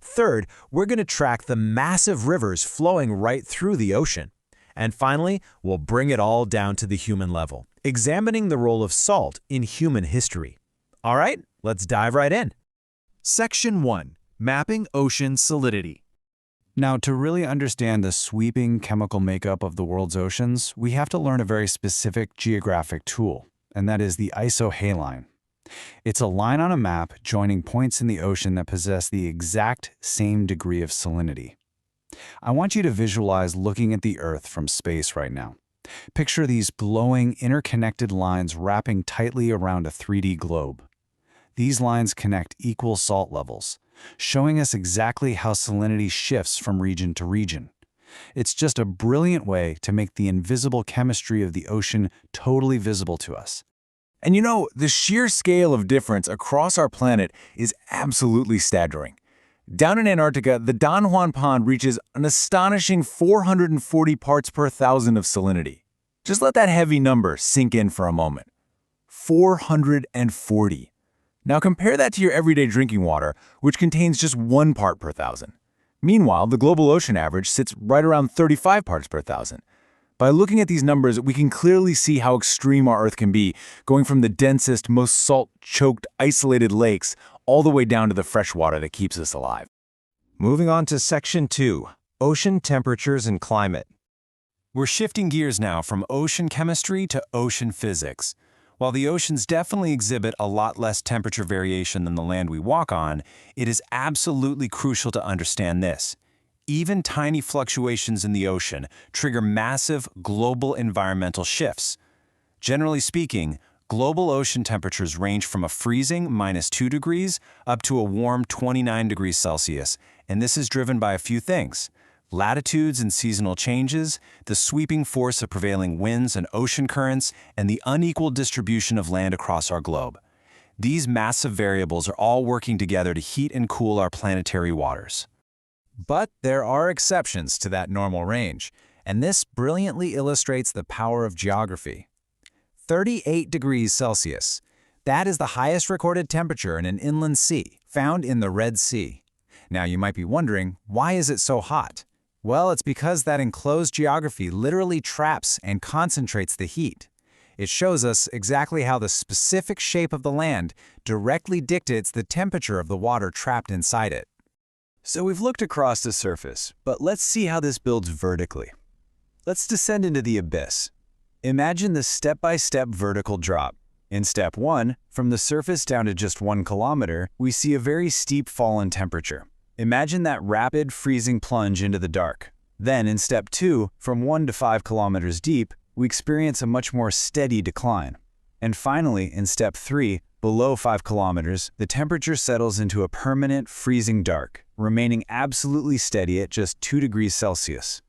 Third, we're going to track the massive rivers flowing right through the ocean. And finally, we'll bring it all down to the human level, examining the role of salt in human history. All right, let's dive right in. Section 1. Mapping Ocean Salinity. Now, to really understand the sweeping chemical makeup of the world's oceans, we have to learn a very specific geographic tool, and that is the isohaline. It's a line on a map joining points in the ocean that possess the exact same degree of salinity. I want you to visualize looking at the Earth from space right now. Picture these glowing, interconnected lines wrapping tightly around a 3D globe. These lines connect equal salt levels, showing us exactly how salinity shifts from region to region. It's just a brilliant way to make the invisible chemistry of the ocean totally visible to us. And you know, the sheer scale of difference across our planet is absolutely staggering. Down in Antarctica, the Don Juan Pond reaches an astonishing 440 parts per thousand of salinity. Just let that heavy number sink in for a moment. 440. Now compare that to your everyday drinking water, which contains just 1 part per thousand. Meanwhile, the global ocean average sits right around 35 parts per thousand. By looking at these numbers, we can clearly see how extreme our Earth can be, going from the densest, most salt-choked, isolated lakes all the way down to the fresh water that keeps us alive. Moving on to Section 2, Ocean Temperatures and Climate. We're shifting gears now from ocean chemistry to ocean physics. While the oceans definitely exhibit a lot less temperature variation than the land we walk on, it is absolutely crucial to understand this. Even tiny fluctuations in the ocean trigger massive global environmental shifts. Generally speaking, global ocean temperatures range from a freezing -2 degrees up to a warm 29 degrees Celsius, and this is driven by a few things: latitudes and seasonal changes, the sweeping force of prevailing winds and ocean currents, and the unequal distribution of land across our globe. These massive variables are all working together to heat and cool our planetary waters. But there are exceptions to that normal range, and this brilliantly illustrates the power of geography. 38 degrees Celsius. That is the highest recorded temperature in an inland sea, found in the Red Sea. Now you might be wondering, why is it so hot? Well, it's because that enclosed geography literally traps and concentrates the heat. It shows us exactly how the specific shape of the land directly dictates the temperature of the water trapped inside it. So we've looked across the surface, but let's see how this builds vertically. Let's descend into the abyss. Imagine the step-by-step vertical drop. In step 1, from the surface down to just 1 kilometer, we see a very steep fall in temperature. Imagine that rapid, freezing plunge into the dark. Then in step 2, from 1 to 5 kilometers deep, we experience a much more steady decline. And finally, in step 3, Below 5 kilometers, the temperature settles into a permanent freezing dark, remaining absolutely steady at just 2 degrees Celsius.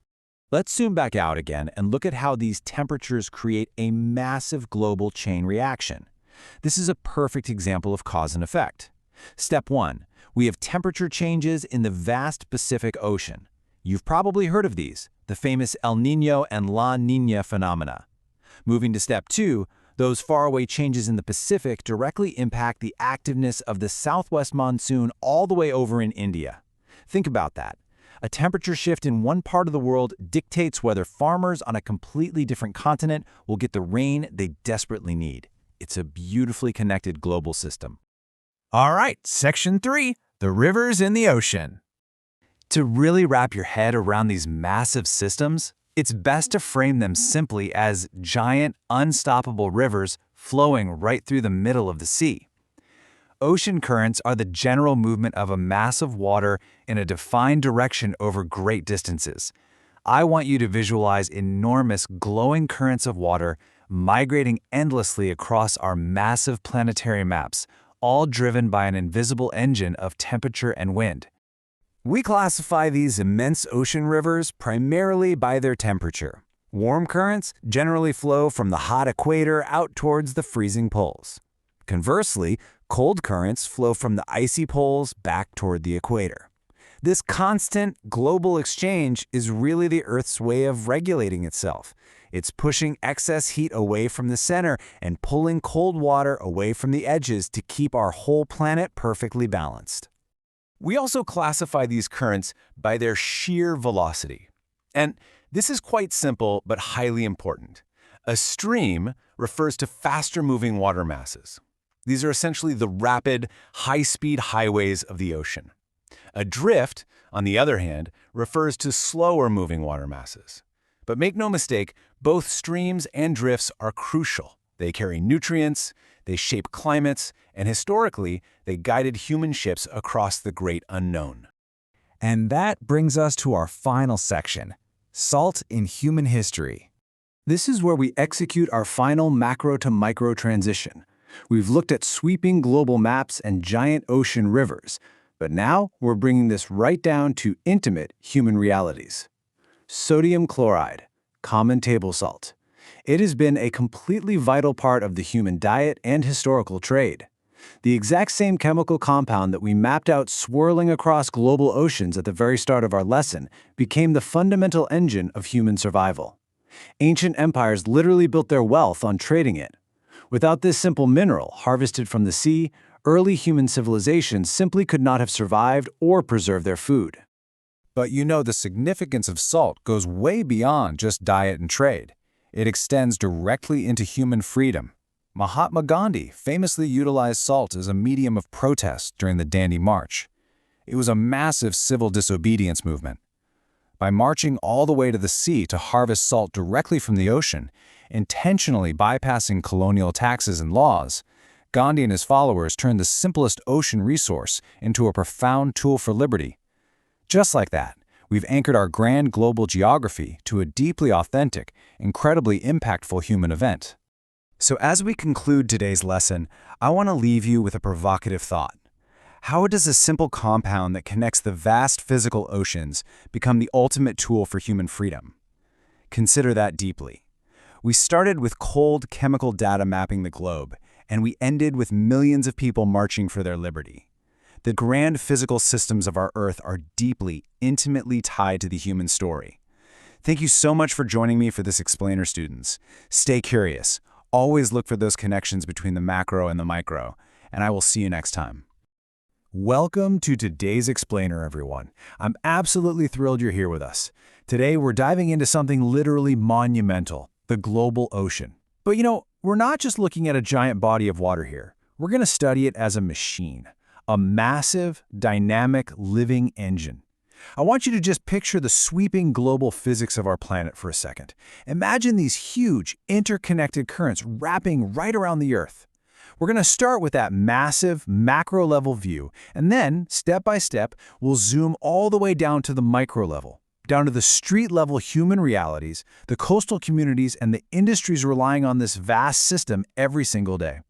Let's zoom back out again and look at how these temperatures create a massive global chain reaction. This is a perfect example of cause and effect. Step 1. We have temperature changes in the vast Pacific Ocean. You've probably heard of these, the famous El Niño and La Niña phenomena. Moving to step 2, those faraway changes in the Pacific directly impact the activeness of the southwest monsoon all the way over in India. Think about that. A temperature shift in one part of the world dictates whether farmers on a completely different continent will get the rain they desperately need. It's a beautifully connected global system. All right, Section 3, the rivers in the ocean. To really wrap your head around these massive systems, it's best to frame them simply as giant, unstoppable rivers flowing right through the middle of the sea. Ocean currents are the general movement of a mass of water in a defined direction over great distances. I want you to visualize enormous glowing currents of water migrating endlessly across our massive planetary maps, all driven by an invisible engine of temperature and wind. We classify these immense ocean rivers primarily by their temperature. Warm currents generally flow from the hot equator out towards the freezing poles. Conversely, cold currents flow from the icy poles back toward the equator. This constant global exchange is really the Earth's way of regulating itself. It's pushing excess heat away from the center and pulling cold water away from the edges to keep our whole planet perfectly balanced. We also classify these currents by their shear velocity. And this is quite simple but highly important. A stream refers to faster-moving water masses. These are essentially the rapid, high-speed highways of the ocean. A drift, on the other hand, refers to slower-moving water masses. But make no mistake, both streams and drifts are crucial. They carry nutrients, they shape climates, and historically, they guided human ships across the great unknown. And that brings us to our final section, salt in human history. This is where we execute our final macro to micro transition. We've looked at sweeping global maps and giant ocean rivers, but now we're bringing this right down to intimate human realities. Sodium chloride, common table salt. It has been a completely vital part of the human diet and historical trade. The exact same chemical compound that we mapped out swirling across global oceans at the very start of our lesson became the fundamental engine of human survival. Ancient empires literally built their wealth on trading it. Without this simple mineral harvested from the sea, early human civilizations simply could not have survived or preserved their food. But you know the significance of salt goes way beyond just diet and trade. It extends directly into human freedom. Mahatma Gandhi famously utilized salt as a medium of protest during the Dandi March. It was a massive civil disobedience movement. By marching all the way to the sea to harvest salt directly from the ocean, intentionally bypassing colonial taxes and laws, Gandhi and his followers turned the simplest ocean resource into a profound tool for liberty. Just like that, we've anchored our grand global geography to a deeply authentic, incredibly impactful human event. So as we conclude today's lesson, I want to leave you with a provocative thought. How does a simple compound that connects the vast physical oceans become the ultimate tool for human freedom? Consider that deeply. We started with cold chemical data mapping the globe, and we ended with millions of people marching for their liberty. The grand physical systems of our Earth are deeply, intimately tied to the human story. Thank you so much for joining me for this explainer, students. Stay curious. Always look for those connections between the macro and the micro, and I will see you next time. Welcome to today's explainer, everyone. I'm absolutely thrilled you're here with us. Today, we're diving into something literally monumental, the global ocean. But we're not just looking at a giant body of water here. We're going to study it as a machine, a massive, dynamic, living engine. I want you to just picture the sweeping global physics of our planet for a second. Imagine these huge, interconnected currents wrapping right around the Earth. We're going to start with that massive, macro-level view, and then, step by step, we'll zoom all the way down to the micro level, down to the street-level human realities, the coastal communities, and the industries relying on this vast system every single day.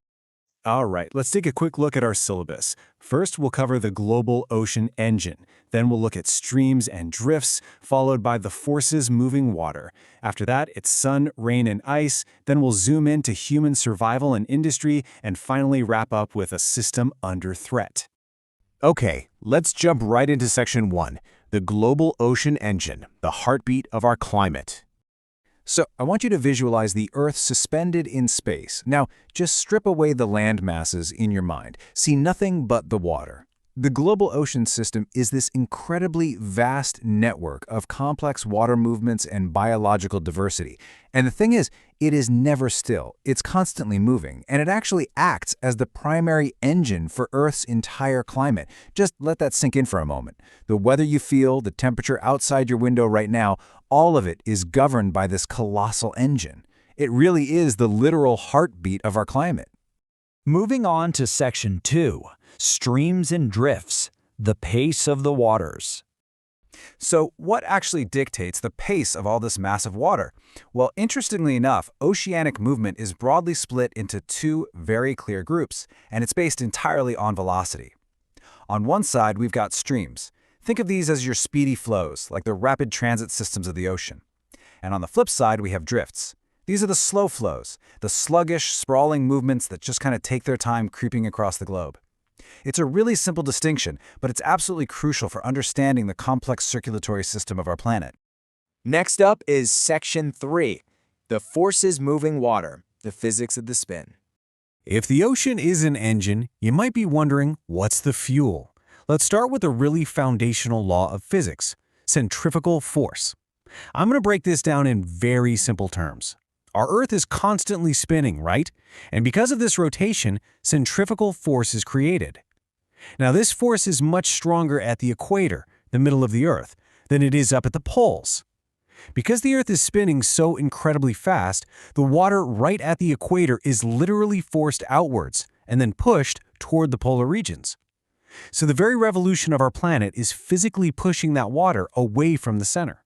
All right, let's take a quick look at our syllabus. First, we'll cover the global ocean engine. Then we'll look at streams and drifts, followed by the forces moving water. After that, it's sun, rain, and ice. Then we'll zoom into human survival and industry, and finally wrap up with a system under threat. Okay, let's jump right into Section 1, the global ocean engine, the heartbeat of our climate. So, I want you to visualize the Earth suspended in space. Now, just strip away the land masses in your mind. See nothing but the water. The global ocean system is this incredibly vast network of complex water movements and biological diversity. And the thing is, it is never still. It's constantly moving, and it actually acts as the primary engine for Earth's entire climate. Just let that sink in for a moment. The weather you feel, the temperature outside your window right now, all of it is governed by this colossal engine. It really is the literal heartbeat of our climate. Moving on to Section 2, streams and drifts, the pace of the waters. So, what actually dictates the pace of all this massive water? Well, interestingly enough, oceanic movement is broadly split into two very clear groups, and it's based entirely on velocity. On one side, we've got streams. Think of these as your speedy flows, like the rapid transit systems of the ocean. And on the flip side, we have drifts. These are the slow flows, the sluggish, sprawling movements that just kind of take their time creeping across the globe. It's a really simple distinction, but it's absolutely crucial for understanding the complex circulatory system of our planet. Next up is Section 3, the forces moving water, the physics of the spin. If the ocean is an engine, you might be wondering, what's the fuel? Let's start with a really foundational law of physics, centrifugal force. I'm going to break this down in very simple terms. Our Earth is constantly spinning, right? And because of this rotation, centrifugal force is created. Now, this force is much stronger at the equator, the middle of the Earth, than it is up at the poles. Because the Earth is spinning so incredibly fast, the water right at the equator is literally forced outwards and then pushed toward the polar regions. So the very revolution of our planet is physically pushing that water away from the center.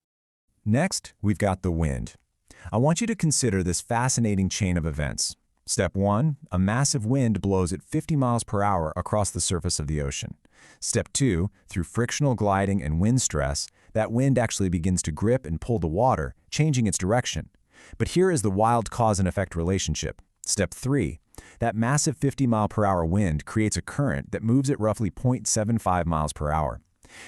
Next, we've got the wind. I want you to consider this fascinating chain of events. Step 1, a massive wind blows at 50 miles per hour across the surface of the ocean. Step 2, through frictional gliding and wind stress, that wind actually begins to grip and pull the water, changing its direction. But here is the wild cause and effect relationship. Step 3, that massive 50-mile-per-hour wind creates a current that moves at roughly 0.75 miles per hour.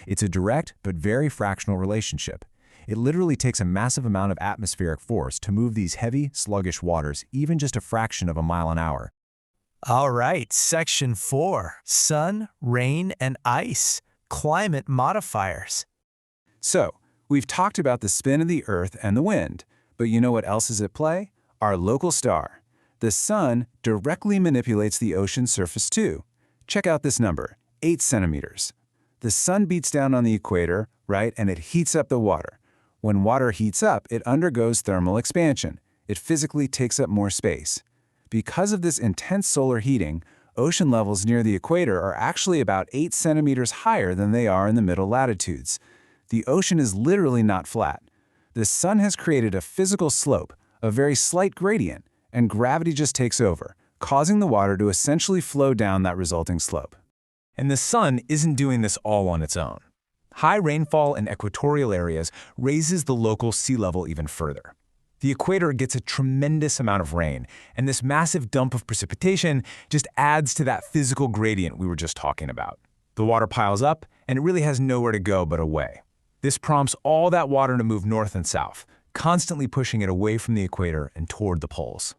It's a direct but very fractional relationship. It literally takes a massive amount of atmospheric force to move these heavy, sluggish waters even just a fraction of a mile an hour. All right, Section 4, sun, rain, and ice, climate modifiers. So, we've talked about the spin of the Earth and the wind, but you know what else is at play? Our local star. The sun directly manipulates the ocean surface too. Check out this number, 8 centimeters. The sun beats down on the equator, right, and it heats up the water. When water heats up, it undergoes thermal expansion. It physically takes up more space. Because of this intense solar heating, ocean levels near the equator are actually about 8 centimeters higher than they are in the middle latitudes. The ocean is literally not flat. The sun has created a physical slope, a very slight gradient, and gravity just takes over, causing the water to essentially flow down that resulting slope. And the sun isn't doing this all on its own. High rainfall in equatorial areas raises the local sea level even further. The equator gets a tremendous amount of rain, and this massive dump of precipitation just adds to that physical gradient we were just talking about. The water piles up, and it really has nowhere to go but away. This prompts all that water to move north and south, constantly pushing it away from the equator and toward the poles.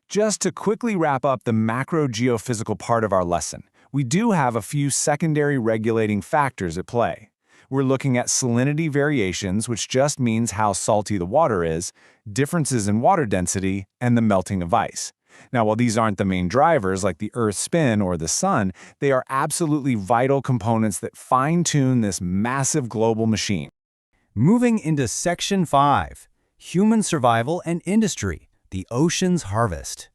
Just to quickly wrap up the macro geophysical part of our lesson, we do have a few secondary regulating factors at play. We're looking at salinity variations, which just means how salty the water is, differences in water density, and the melting of ice. Now, while these aren't the main drivers like the Earth's spin or the sun, they are absolutely vital components that fine-tune this massive global machine. Moving into Section 5, human survival and industry, the ocean's harvest.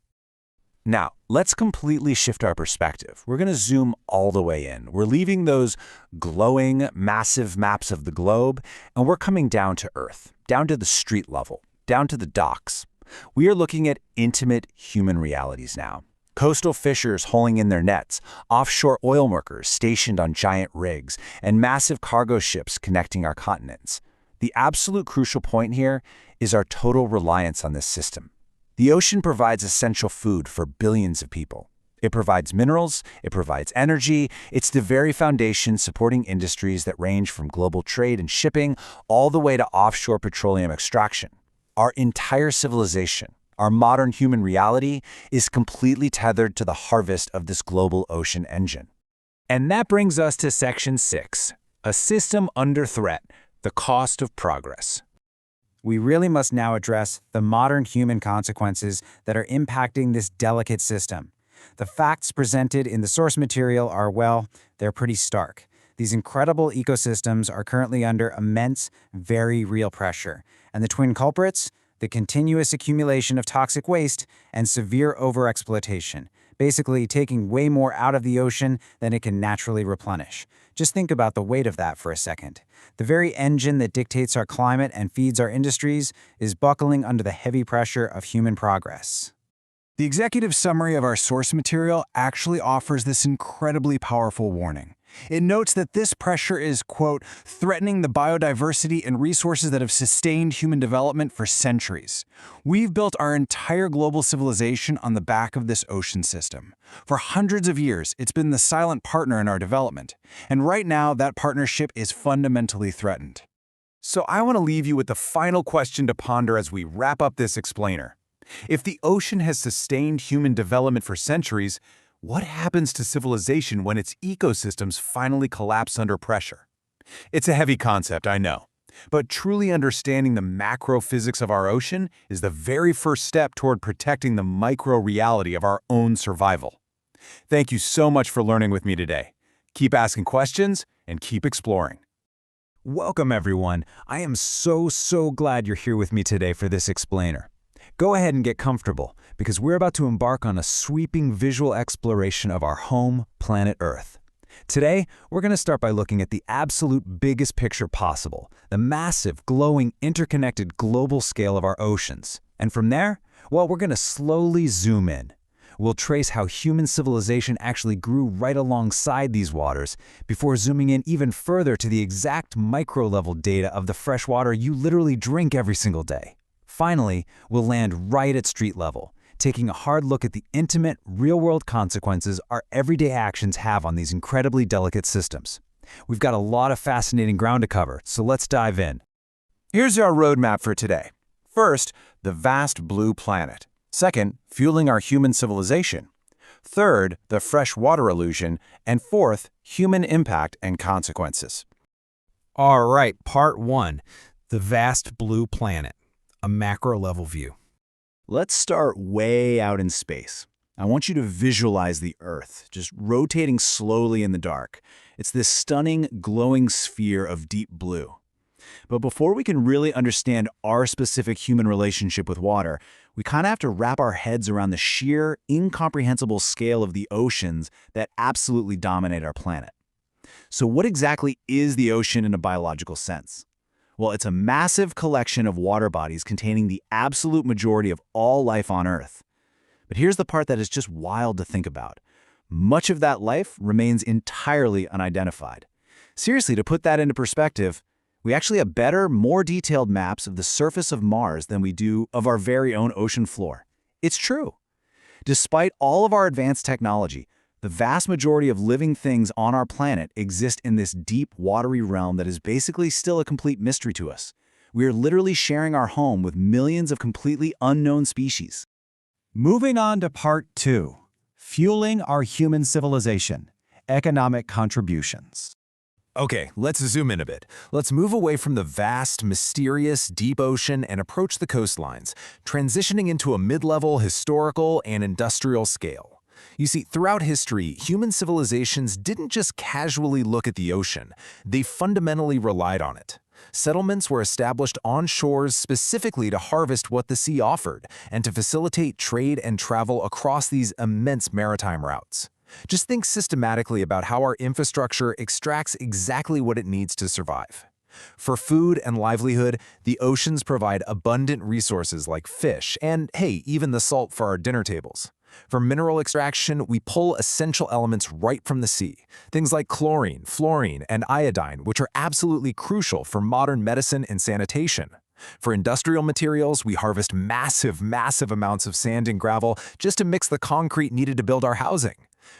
Now, let's completely shift our perspective. We're going to zoom all the way in. We're leaving those glowing, massive maps of the globe, and we're coming down to Earth, down to the street level, down to the docks. We are looking at intimate human realities now. Coastal fishers holing in their nets, offshore oil workers stationed on giant rigs, and massive cargo ships connecting our continents. The absolute crucial point here is our total reliance on this system. The ocean provides essential food for billions of people. It provides minerals, it provides energy, it's the very foundation supporting industries that range from global trade and shipping all the way to offshore petroleum extraction. Our entire civilization, our modern human reality, is completely tethered to the harvest of this global ocean engine. And that brings us to Section 6, a system under threat, the cost of progress. We really must now address the modern human consequences that are impacting this delicate system. The facts presented in the source material are, well, they're pretty stark. These incredible ecosystems are currently under immense, very real pressure. And the twin culprits? The continuous accumulation of toxic waste and severe overexploitation, basically taking way more out of the ocean than it can naturally replenish. Just think about the weight of that for a second. The very engine that dictates our climate and feeds our industries is buckling under the heavy pressure of human progress. The executive summary of our source material actually offers this incredibly powerful warning. It notes that this pressure is, quote, threatening the biodiversity and resources that have sustained human development for centuries. We've built our entire global civilization on the back of this ocean system. For hundreds of years, it's been the silent partner in our development. And right now, that partnership is fundamentally threatened. So I want to leave you with the final question to ponder as we wrap up this explainer. If the ocean has sustained human development for centuries, what happens to civilization when its ecosystems finally collapse under pressure? It's a heavy concept, I know, but truly understanding the macro physics of our ocean is the very first step toward protecting the micro reality of our own survival. Thank you so much for learning with me today. Keep asking questions and keep exploring. Welcome, everyone. I am so glad you're here with me today for this explainer. Go ahead and get comfortable, because we're about to embark on a sweeping visual exploration of our home, planet Earth. Today, we're going to start by looking at the absolute biggest picture possible, the massive, glowing, interconnected global scale of our oceans. And from there, well, we're going to slowly zoom in. We'll trace how human civilization actually grew right alongside these waters before zooming in even further to the exact micro-level data of the fresh water you literally drink every single day. Finally, we'll land right at street level, taking a hard look at the intimate, real-world consequences our everyday actions have on these incredibly delicate systems. We've got a lot of fascinating ground to cover, so let's dive in. Here's our roadmap for today. First, the vast blue planet. Second, fueling our human civilization. Third, the freshwater illusion. And fourth, human impact and consequences. All right, part 1, the vast blue planet. A macro-level view. Let's start way out in space. I want you to visualize the Earth, just rotating slowly in the dark. It's this stunning, glowing sphere of deep blue. But before we can really understand our specific human relationship with water, we kind of have to wrap our heads around the sheer, incomprehensible scale of the oceans that absolutely dominate our planet. So what exactly is the ocean in a biological sense? Well, it's a massive collection of water bodies containing the absolute majority of all life on Earth. But here's the part that is just wild to think about. Much of that life remains entirely unidentified. Seriously, to put that into perspective, we actually have better, more detailed maps of the surface of Mars than we do of our very own ocean floor. It's true. Despite all of our advanced technology, the vast majority of living things on our planet exist in this deep, watery realm that is basically still a complete mystery to us. We are literally sharing our home with millions of completely unknown species. Moving on to part 2, fueling our human civilization, economic contributions. Okay, let's zoom in a bit. Let's move away from the vast, mysterious, deep ocean and approach the coastlines, transitioning into a mid-level historical and industrial scale. You see, throughout history, human civilizations didn't just casually look at the ocean, they fundamentally relied on it. Settlements were established on shores specifically to harvest what the sea offered and to facilitate trade and travel across these immense maritime routes. Just think systematically about how our infrastructure extracts exactly what it needs to survive. For food and livelihood, the oceans provide abundant resources like fish and, hey, even the salt for our dinner tables. For mineral extraction, we pull essential elements right from the sea, things like chlorine, fluorine, and iodine, which are absolutely crucial for modern medicine and sanitation. For industrial materials, we harvest massive amounts of sand and gravel just to mix the concrete needed to build our housing.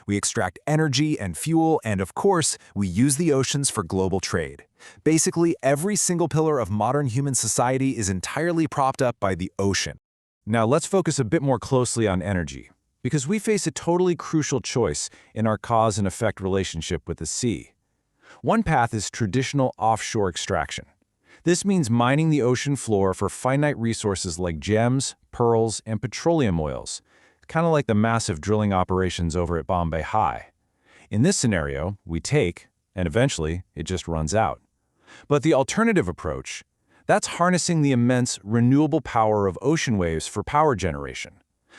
We extract energy and fuel, and of course, we use the oceans for global trade. Basically, every single pillar of modern human society is entirely propped up by the ocean. Now let's focus a bit more closely on energy, because we face a totally crucial choice in our cause and effect relationship with the sea. One path is traditional offshore extraction. This means mining the ocean floor for finite resources like gems, pearls, and petroleum oils, kind of like the massive drilling operations over at Bombay High. In this scenario, we take, and eventually it just runs out. But the alternative approach, that's harnessing the immense renewable power of ocean waves for power generation.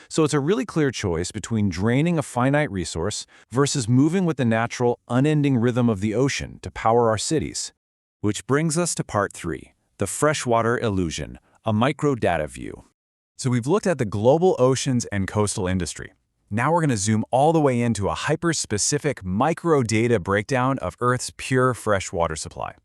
So it's a really clear choice between draining a finite resource versus moving with the natural, unending rhythm of the ocean to power our cities. Which brings us to part 3, the freshwater illusion, a microdata view. So we've looked at the global oceans and coastal industry. Now we're going to zoom all the way into a hyper-specific microdata breakdown of Earth's pure freshwater supply.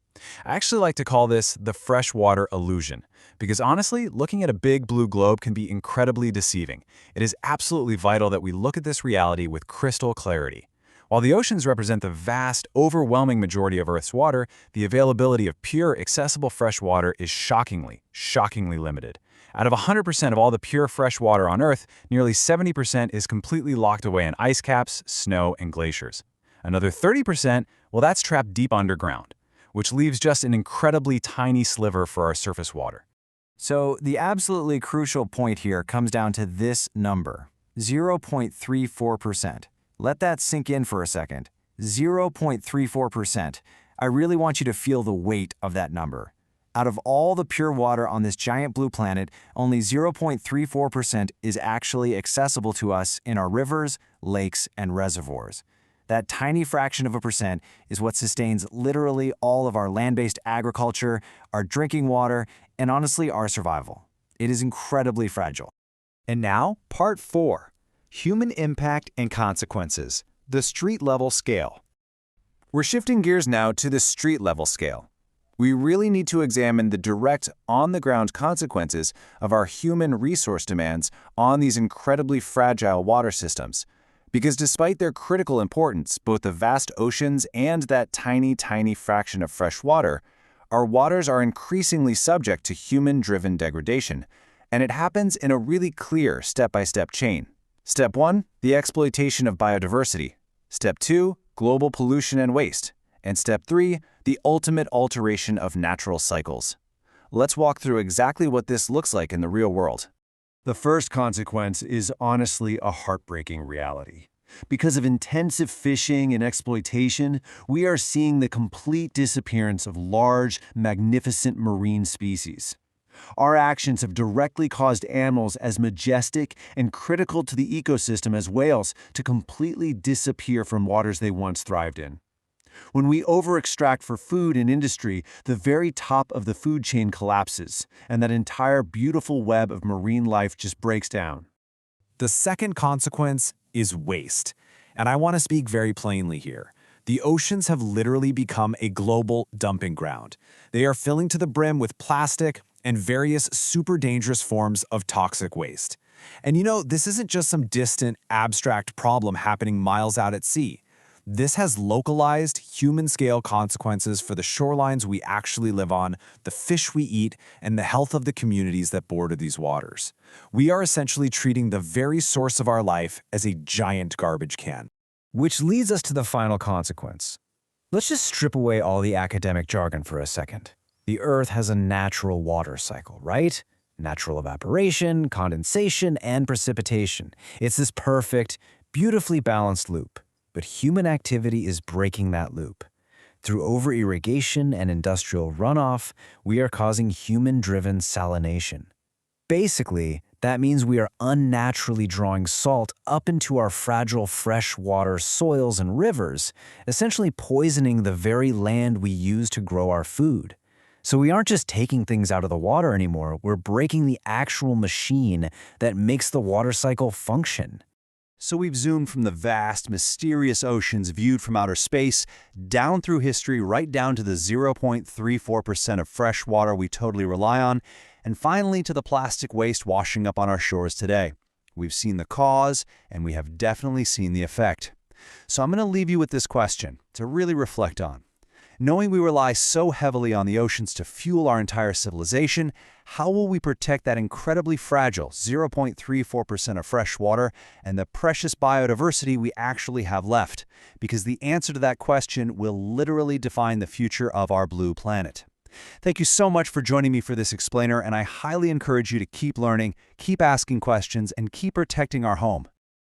I actually like to call this the freshwater illusion, because honestly, looking at a big blue globe can be incredibly deceiving. It is absolutely vital that we look at this reality with crystal clarity. While the oceans represent the vast, overwhelming majority of Earth's water, the availability of pure, accessible fresh water is shockingly limited. Out of 100% of all the pure fresh water on Earth, nearly 70% is completely locked away in ice caps, snow, and glaciers. Another 30%, well, that's trapped deep underground, which leaves just an incredibly tiny sliver for our surface water. So the absolutely crucial point here comes down to this number, 0.34%. Let that sink in for a second. 0.34%. I really want you to feel the weight of that number. Out of all the pure water on this giant blue planet, only 0.34% is actually accessible to us in our rivers, lakes, and reservoirs. That tiny fraction of a percent is what sustains literally all of our land-based agriculture, our drinking water, and honestly, our survival. It is incredibly fragile. And now, part 4, human impact and consequences, the street-level scale. We're shifting gears now to the street-level scale. We really need to examine the direct, on-the-ground consequences of our human resource demands on these incredibly fragile water systems. Because despite their critical importance, both the vast oceans and that tiny fraction of fresh water, our waters are increasingly subject to human-driven degradation, and it happens in a really clear step-by-step chain. Step 1, the exploitation of biodiversity. Step 2, global pollution and waste. And step 3, the ultimate alteration of natural cycles. Let's walk through exactly what this looks like in the real world. The first consequence is honestly a heartbreaking reality. Because of intensive fishing and exploitation, we are seeing the complete disappearance of large, magnificent marine species. Our actions have directly caused animals as majestic and critical to the ecosystem as whales to completely disappear from waters they once thrived in. When we over-extract for food and industry, the very top of the food chain collapses, and that entire beautiful web of marine life just breaks down. The second consequence is waste. And I want to speak very plainly here. The oceans have literally become a global dumping ground. They are filling to the brim with plastic and various super dangerous forms of toxic waste. And this isn't just some distant, abstract problem happening miles out at sea. This has localized, human-scale consequences for the shorelines we actually live on, the fish we eat, and the health of the communities that border these waters. We are essentially treating the very source of our life as a giant garbage can. Which leads us to the final consequence. Let's just strip away all the academic jargon for a second. The Earth has a natural water cycle, right? Natural evaporation, condensation, and precipitation. It's this perfect, beautifully balanced loop. But human activity is breaking that loop. Through over-irrigation and industrial runoff, we are causing human-driven salination. Basically, that means we are unnaturally drawing salt up into our fragile freshwater soils and rivers, essentially poisoning the very land we use to grow our food. So we aren't just taking things out of the water anymore, we're breaking the actual machine that makes the water cycle function. So we've zoomed from the vast, mysterious oceans viewed from outer space, down through history, right down to the 0.34% of fresh water we totally rely on, and finally to the plastic waste washing up on our shores today. We've seen the cause, and we have definitely seen the effect. So I'm going to leave you with this question to really reflect on. Knowing we rely so heavily on the oceans to fuel our entire civilization, how will we protect that incredibly fragile 0.34% of fresh water and the precious biodiversity we actually have left? Because the answer to that question will literally define the future of our blue planet. Thank you so much for joining me for this explainer, and I highly encourage you to keep learning, keep asking questions, and keep protecting our home.